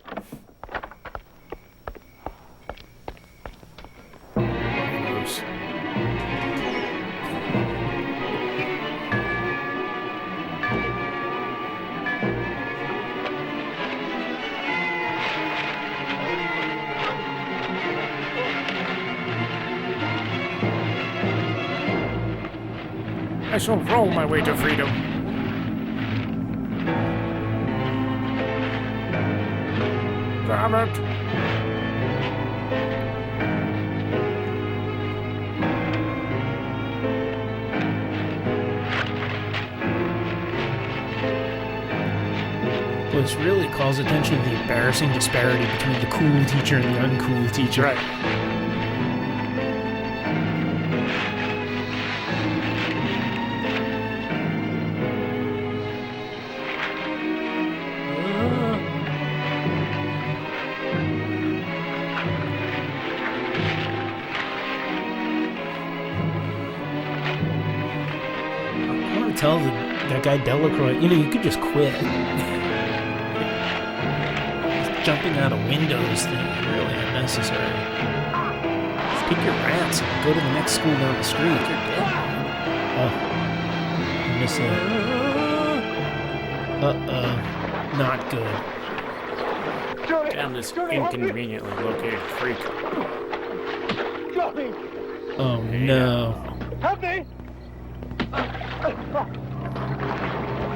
I shall roll my way to freedom. Damn it. Which really calls attention to the embarrassing disparity between the cool teacher and the uncool teacher. Right. I want to tell that guy Delacroix, you could just quit. This jumping out of windows thing is really unnecessary. Just pick your rats and go to the next school down the street. Oh, I missed that. Not good. Damn this inconveniently located freak. Oh no. Help me!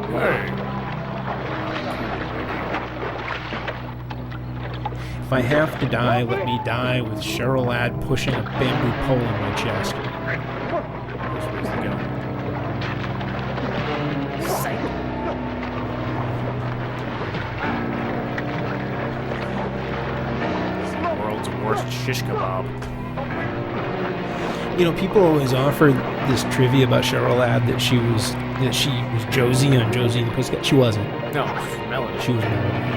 Hey. If I have to die, let me die with Cheryl Ladd pushing a bamboo pole in my chest. Where's the gun? Psych. It's the world's worst shish kebab. People always offer this trivia about Cheryl Ladd that she was Josie on Josie and the Pussycat. She wasn't. No, Melody. She was Melody.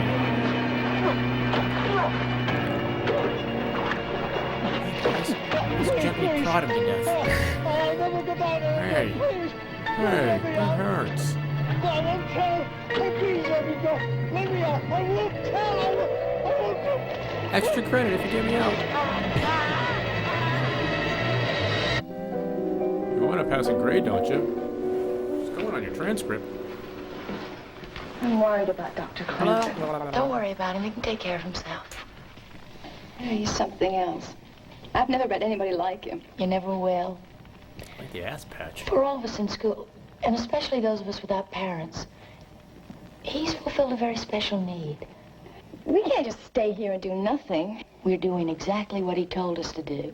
Just gently prod him to death. Hey, hey, that hurts. I won't tell. Please let me go. Let me out. I won't tell. I won't. Extra credit if you get me out. You want a passing grade, don't you? Just going on your transcript. I'm worried about Dr. Clemson. Don't worry about him. He can take care of himself. He's something else. I've never met anybody like him. You never will. Like the ass patch. For all of us in school, and especially those of us without parents, he's fulfilled a very special need. We can't just stay here and do nothing. We're doing exactly what he told us to do.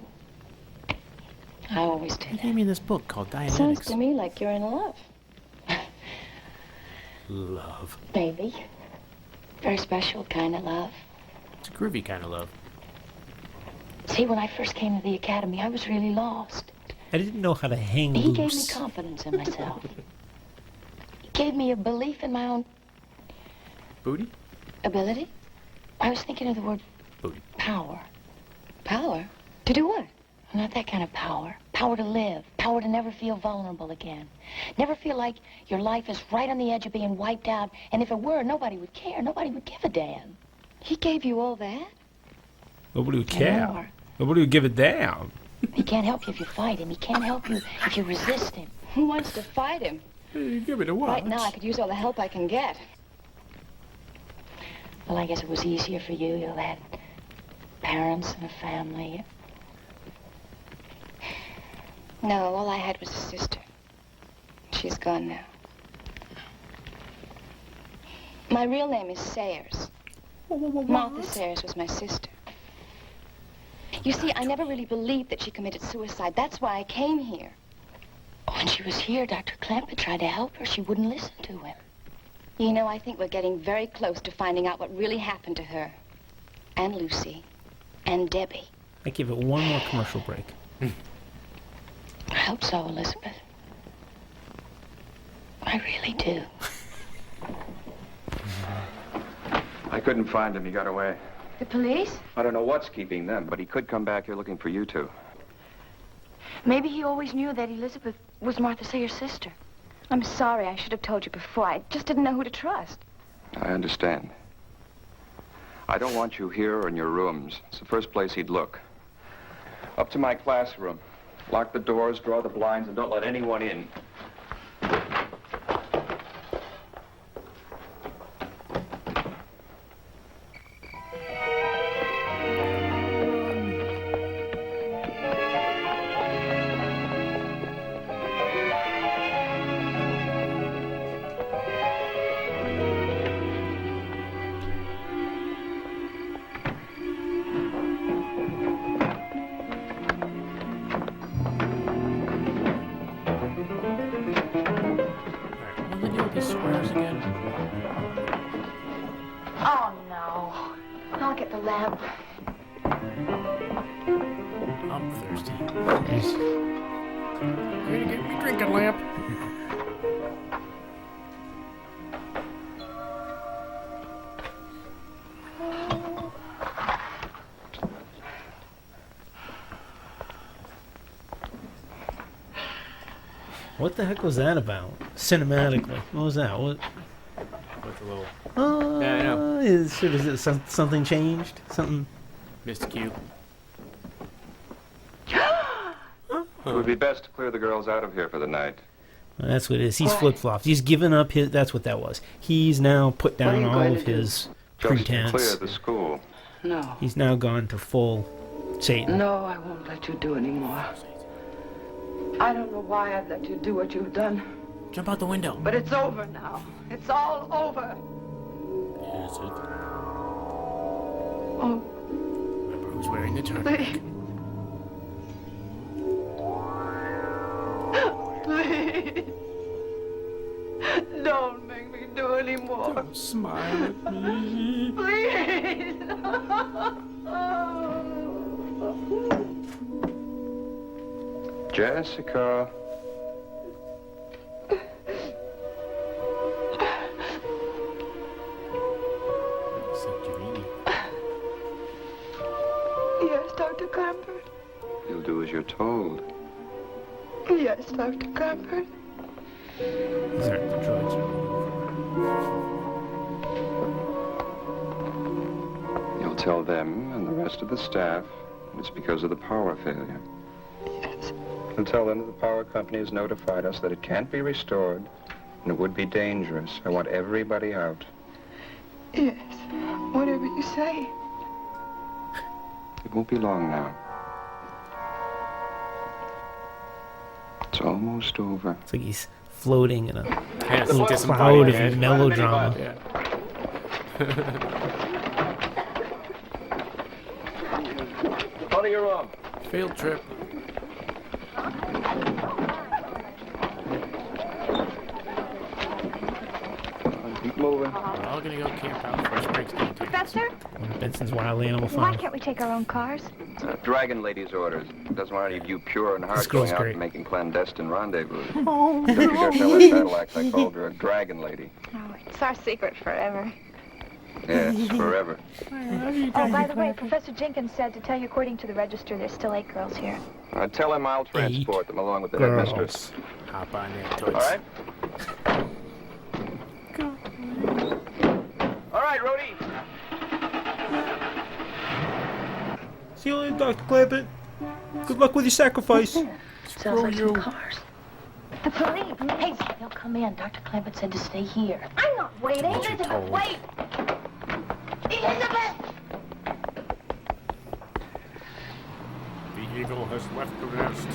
I always do He that. gave me this book called Dianetics. Sounds to me like you're in love. Love. Maybe. Very special kind of love. It's a groovy kind of love. See, when I first came to the academy, I was really lost. I didn't know how to hang He gave me loose. confidence in myself. He gave me a belief in my own Booty? ability. I was thinking of the word Booty. power. Power? To do what? Not that kind of power. Power to live. Power to never feel vulnerable again. Never feel like your life is right on the edge of being wiped out, and if it were, nobody would care. Nobody would give a damn. He gave you all that? Nobody would And care. more. Nobody would give a damn. He can't help you if you fight him. He can't help you if you resist him. Who wants to fight him? Hey, give me the watch. Right now, I could use all the help I can get. Well, I guess it was easier for you. You had parents and a family. No, all I had was a sister. She's gone now. My real name is Sayers. Martha Sayers was my sister. You see, I never really believed that she committed suicide. That's why I came here. When she was here, Dr. Clamp had tried to help her. She wouldn't listen to him. You know, I think we're getting very close to finding out what really happened to her. And Lucy. And Debbie. I give it one more commercial break. I hope so, Elizabeth. I really do. I couldn't find him. He got away. The police? I don't know what's keeping them, but he could come back here looking for you two. Maybe he always knew that Elizabeth was Martha Sayers' sister. I'm sorry. I should have told you before. I just didn't know who to trust. I understand. I don't want you here or in your rooms. It's the first place he'd look. Up to my classroom. Lock the doors, draw the blinds, and don't let anyone in. Oh, no. I'll get the lamp. I'm thirsty. Ready to get me drinking lamp. What the heck was that about? Cinematically. What was that? What? With a little... Yeah, I know. Is it something changed? Something? Missed cue. It would be best to clear the girls out of here for the night. Well, that's what it is. He's flip-flopped. He's given up his... That's what that was. He's now put down all of his Just pretense. clear the school. No. He's now gone to full Satan. No, I won't let you do anymore. I don't know why I've let you do what you've done. Jump out the window. But it's over now. It's all over. Is it? Oh, Remember who's wearing the turtleneck. please. Don't make me do anymore. Don't smile at me. Please. Jessica. Yes, Dr. Clamford. You'll do as you're told. Yes, Dr. Clamford. These aren't the droids. You'll tell them and the rest of the staff it's because of the power failure. Yes. You'll tell them that the power company has notified us that it can't be restored And it would be dangerous. I want everybody out. Yes, whatever you say. It won't be long now. It's almost over. It's like he's floating in a Yes, little cloud of melodrama. Go to your room. Field trip. Keep moving. We're all gonna go camp out for spring skiing. Professor, Benson's Wild Animal why Farm. can't we take our own cars? Dragon Lady's orders. Doesn't want any of you pure and This heart girl's going out great. and making clandestine rendezvous. Don't you dare tell her Cadillacs I called her a Dragon Lady. Oh, it's our secret forever. Yes, forever. Oh, by the way, Professor Jenkins said to tell you according to the register there's still 8 girls here. Tell him I'll transport them along with the girls. headmistress. Hop on there, All toots. right? All right, Rhodey. See you later, Dr. Clampett. Good luck with your sacrifice. Sounds like some cars. The police. Hey, they'll come in. Dr. Clampett said to stay here. I'm not waiting. What you Elizabeth, told. wait! Elizabeth! The eagle has left the nest.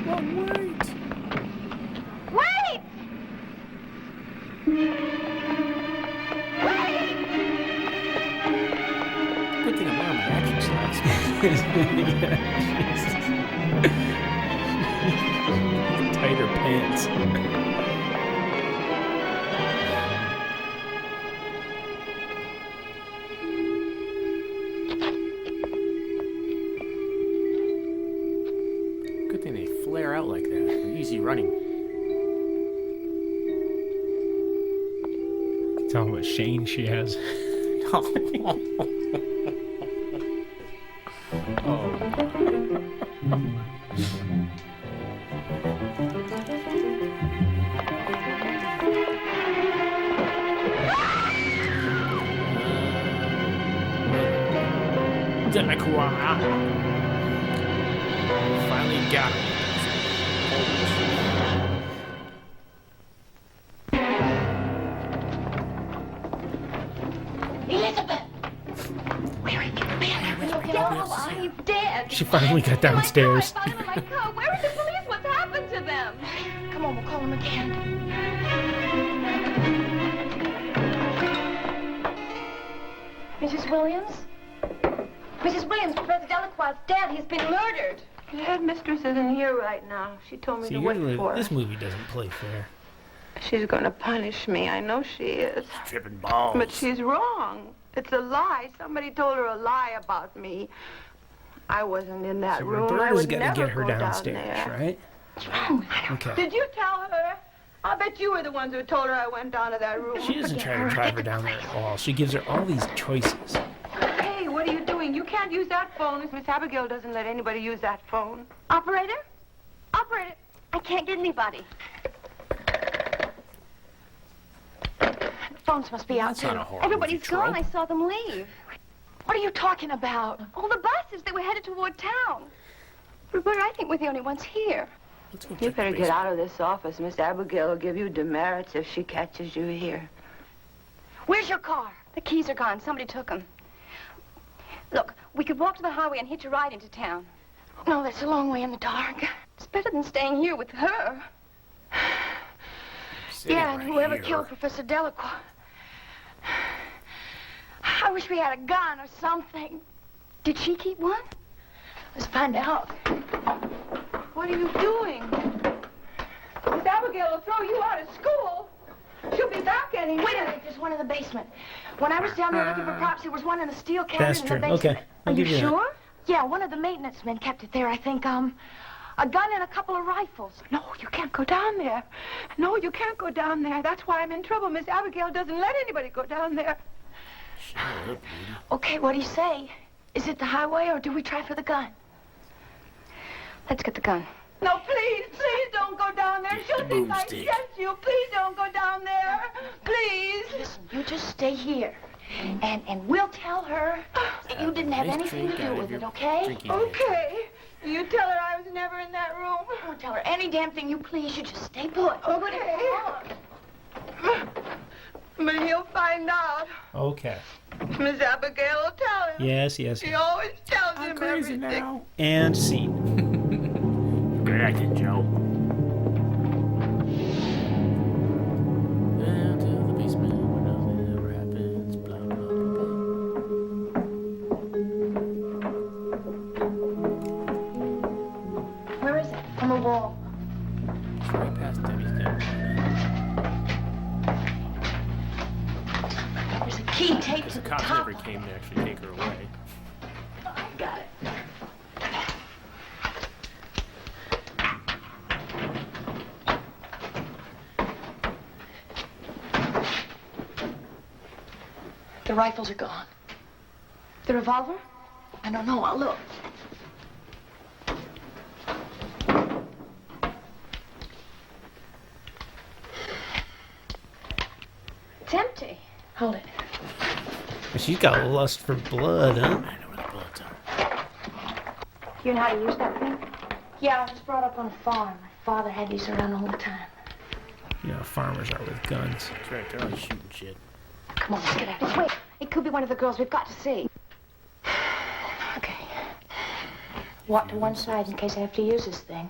Well, wait. Wait! Good thing I'm wearing my action socks. Tighter pants. Good thing they flare out like that. They're easy running. Tell him what Shane she has. Finally got him. Elizabeth! Where are you? I'm dead. She finally got downstairs. Oh my God, I found him in my car. Where are the police? What's happened to them? Come on, we'll call them again. Mrs. Williams? Mrs. Williams, Professor Delacroix's dead. He's been murdered. The headmistress isn't here right now. She told me See, to wait for her. this movie doesn't play fair. She's going to punish me. I know she is. Tripping balls. But she's wrong. It's a lie. Somebody told her a lie about me. I wasn't in that room. I Roberta's would got to never get her go down downstairs, there. right? What's wrong? Okay. Did you tell her? I bet you were the ones who told her I went down to that room. She doesn't try to drive her down there at all. She gives her all these choices. Hey, what are you doing? You can't use that phone. Miss Abigail doesn't let anybody use that phone. Operator? Operator, I can't get anybody. The phones must be out That's too. not a horror Everybody's movie gone. trope. I saw them leave. What are you talking about? All the buses. They were headed toward town. Roberta, I think we're the only ones here. Let's go You check the better get basement. out of this office. Miss Abigail will give you demerits if she catches you here. Where's your car? The keys are gone. Somebody took them. Look, we could walk to the highway and hitch a ride into town. No, that's a long way in the dark. It's better than staying here with her. Sitting Yeah, and right whoever here. killed Professor Delacroix. I wish we had a gun or something. Did she keep one? Let's find out. What are you doing? Miss Abigail will throw you out of school. She'll be back any minute. Wait a minute, there's one in the basement. When I was down there looking for props, there was one in a steel cabinet That's in true. the basement. Okay, Are I'll you give you that. sure? Yeah, one of the maintenance men kept it there, I think. A gun and a couple of rifles. No, you can't go down there. No, you can't go down there. That's why I'm in trouble. Miss Abigail doesn't let anybody go down there. Shut up, Rudy. Okay, what do you say? Is it the highway or do we try for the gun? Let's get the gun. No, please, please don't go down there. She'll think I boomstick. sent you. Please don't go down there. Please. Listen, you just stay here. And we'll tell her that you didn't have Nice anything drink to out do of with your it, okay? drinking Okay. You tell her I was never in that room. Oh, tell her any damn thing you please. You just stay put. Okay. But he'll find out. Okay. Miss Abigail will tell him. Yes. She always tells him everything. Now. And scene. Good acting, Joe. Down to the basement where nothing ever happens. Blah, blah, blah. Where is it? On the wall. It's right past Debbie's desk. There's a key taped Because to the the cops top. never came to actually take her away. Got it. The rifles are gone. The revolver? I don't know. I'll look. It's empty. Hold it. She's got a lust for blood, huh? I know where the bullets are. You know how to use that thing? Yeah, I was brought up on a farm. My father had these around all the time. You know, farmers are with guns. That's right, they're always shooting shit. Come on, let's get out of here. Wait, it could be one of the girls. We've got to see. Okay. Walk to one side in case I have to use this thing.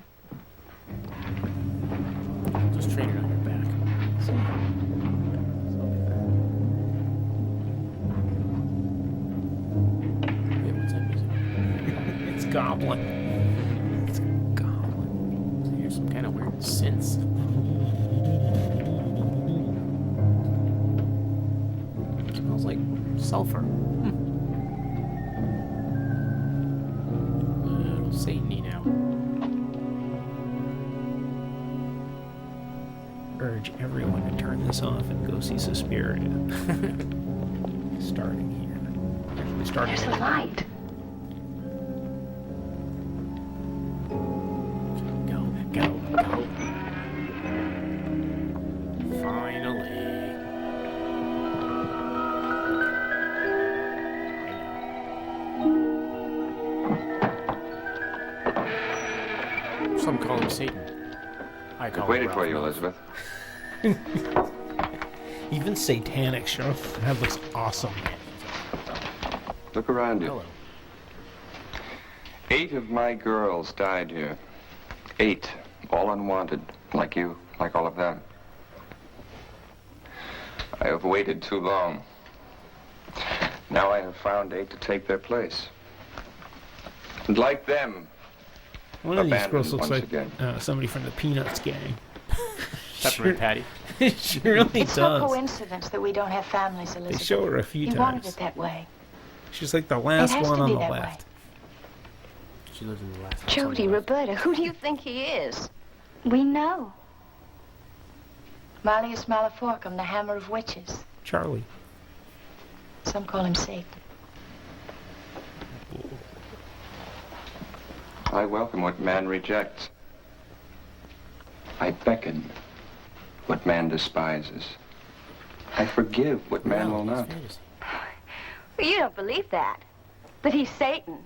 Just train it on your back. Wait, what's that music? It's Goblin. It's Goblin. Here's some kind of weird synths. Smells like sulfur. Little Satan-y now. Urge everyone to turn this off and go see Suspiria. Starting here. Actually, starting There's the here. light. Go. Finally. Some call him Satan. I call him Waited for Ralph you, Mills. Elizabeth. Even satanic, sure. That looks awesome. Look around you. Hello. 8 of my girls died here. 8, all unwanted, like you, like all of them. I have waited too long. Now I have found 8 to take their place. And like them, One of these abandoned girls looks once like again. somebody from the Peanuts gang. Peppermint Patty. It surely It's no does. coincidence that we don't have families, They Elizabeth. show her a few He wanted times. it that way. She's like the last has one to on be the that left. She lives in the last house on Jody, the left. Roberta, who do you think he is? We know. Malleus Maleficarum, the hammer of witches. Charlie. Some call him Satan. I welcome what man rejects. I beckon what man despises. I forgive what man will not. Well, you don't believe that. That he's Satan.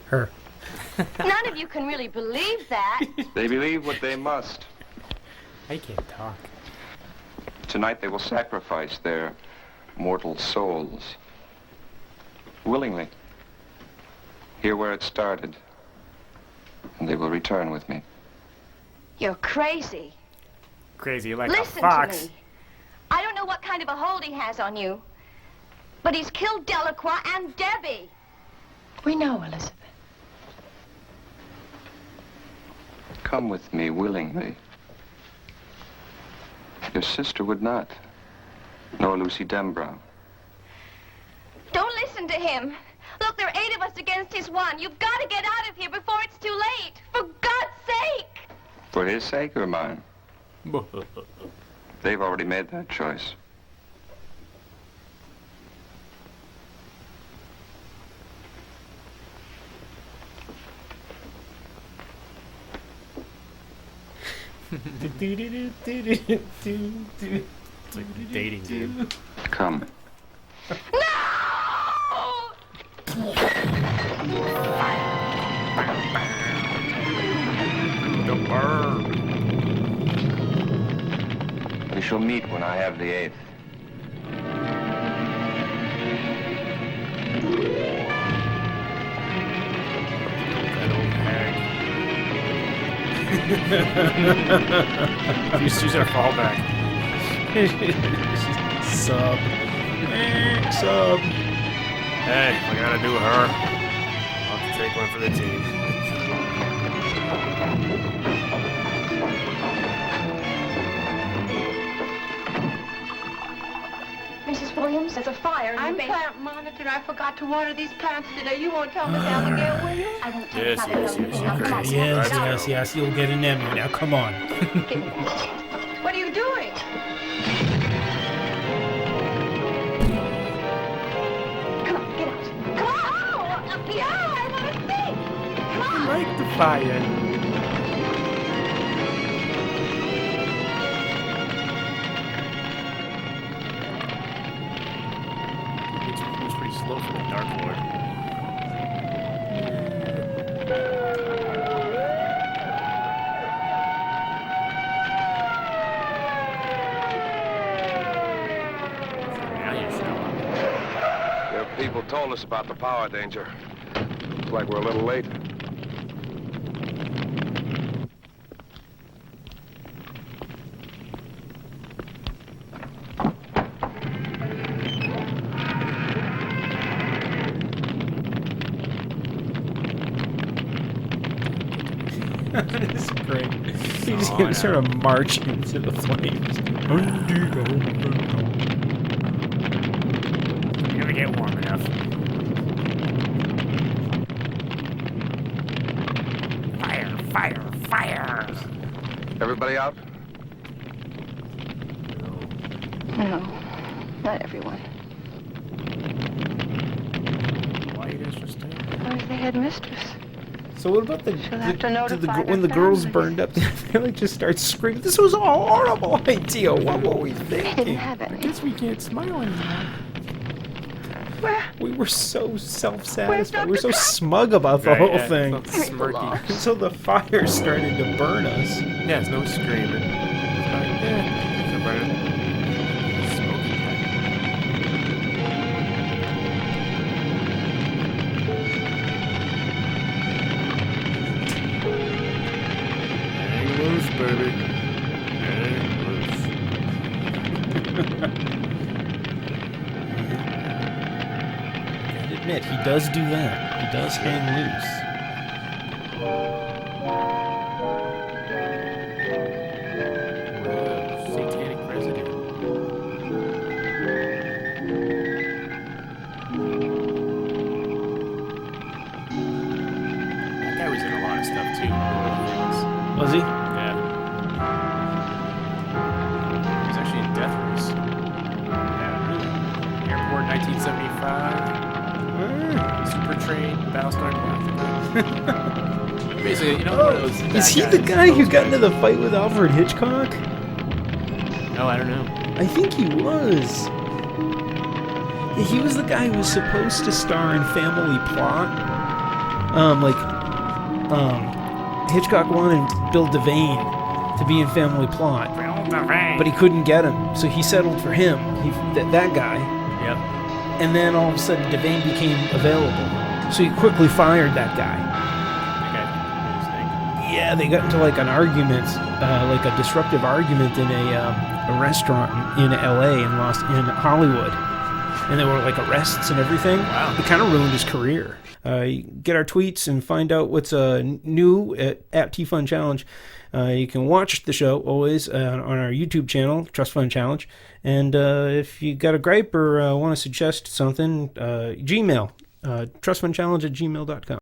Her. None of you can really believe that. They believe what they must. I can't talk. Tonight they will sacrifice their mortal souls. Willingly. Here where it started. And they will return with me. You're crazy. Crazy like Listen a fox. to me. I don't know what kind of a hold he has on you, but he's killed Delacroix and Debbie. We know, Elizabeth. Come with me willingly. Your sister would not. Nor Lucy Dembrow. Don't listen to him. Look, there are 8 of us against his 1. You've got to get out of here before it's too late. For God's sake! For his sake or mine? They've already made that choice. It's like a dating game. Come. No! shall meet when I have the 8th. She's our fallback. Sub. Sub. Hey, I gotta do her. I'll have to take one for the team. Mrs. Williams, there's a fire in the I'm basement. plant monitor. I forgot to water these plants today. You won't tell Miss Abigail, will you? I won't tell Yes, you yes, yes, Now, come on, yes. Yes, get out. yes, yes. You'll get an Emmy. Now, come on. Give me that. What are you doing? Come on, get out. Come on! Yeah, I want to see. Come on. I like the fire. It's pretty slow for the Dark Lord. Your people told us about the power danger. Looks like we're a little late. It's great. He just gonna sort of march into the flames. You're gonna get warm enough. Fire, fire, fire! Everybody out? No, not everyone. Why are you guys just staying? Where's the headmistress? So what about have to notify when their the girls families. burned up? They like just start screaming. This was a horrible idea. What were we I didn't thinking? have I any. guess we can't smile anymore. We were so Where's self-satisfied. We were so Dr. smug about the whole thing. Smirky. So the fire started to burn us. Yeah, it's no screaming. It's like, yeah, it's a burn. Smoking. Hang loose, baby. Hang loose. Gotta admit, he does do that. He does hang loose. Satanic president. That guy was in a lot of stuff too. Was he? Yeah. He was actually in Death Race. Yeah. Airport 1975. Super Train, Battlestar Galactica. Basically, you know, one of those. Is he bad the guys. guy who got into the fight with Alfred Hitchcock? No, I don't know. I think he was. Yeah, he was the guy who was supposed to star in Family Plot. Hitchcock wanted Bill Devane to be in Family Plot, but he couldn't get him, so he settled for him. That guy. Yep. And then all of a sudden, Devane became available, so he quickly fired that guy. Yeah, they got into like an argument, like a disruptive argument in a restaurant in L.A. in Hollywood, and there were like arrests and everything. Wow. It kind of ruined his career. You get our tweets and find out what's new at TFun Challenge. You can watch the show always on our YouTube channel, Trust Fund Challenge. And if you got a gripe or want to suggest something, Gmail, trustfundchallenge@gmail.com.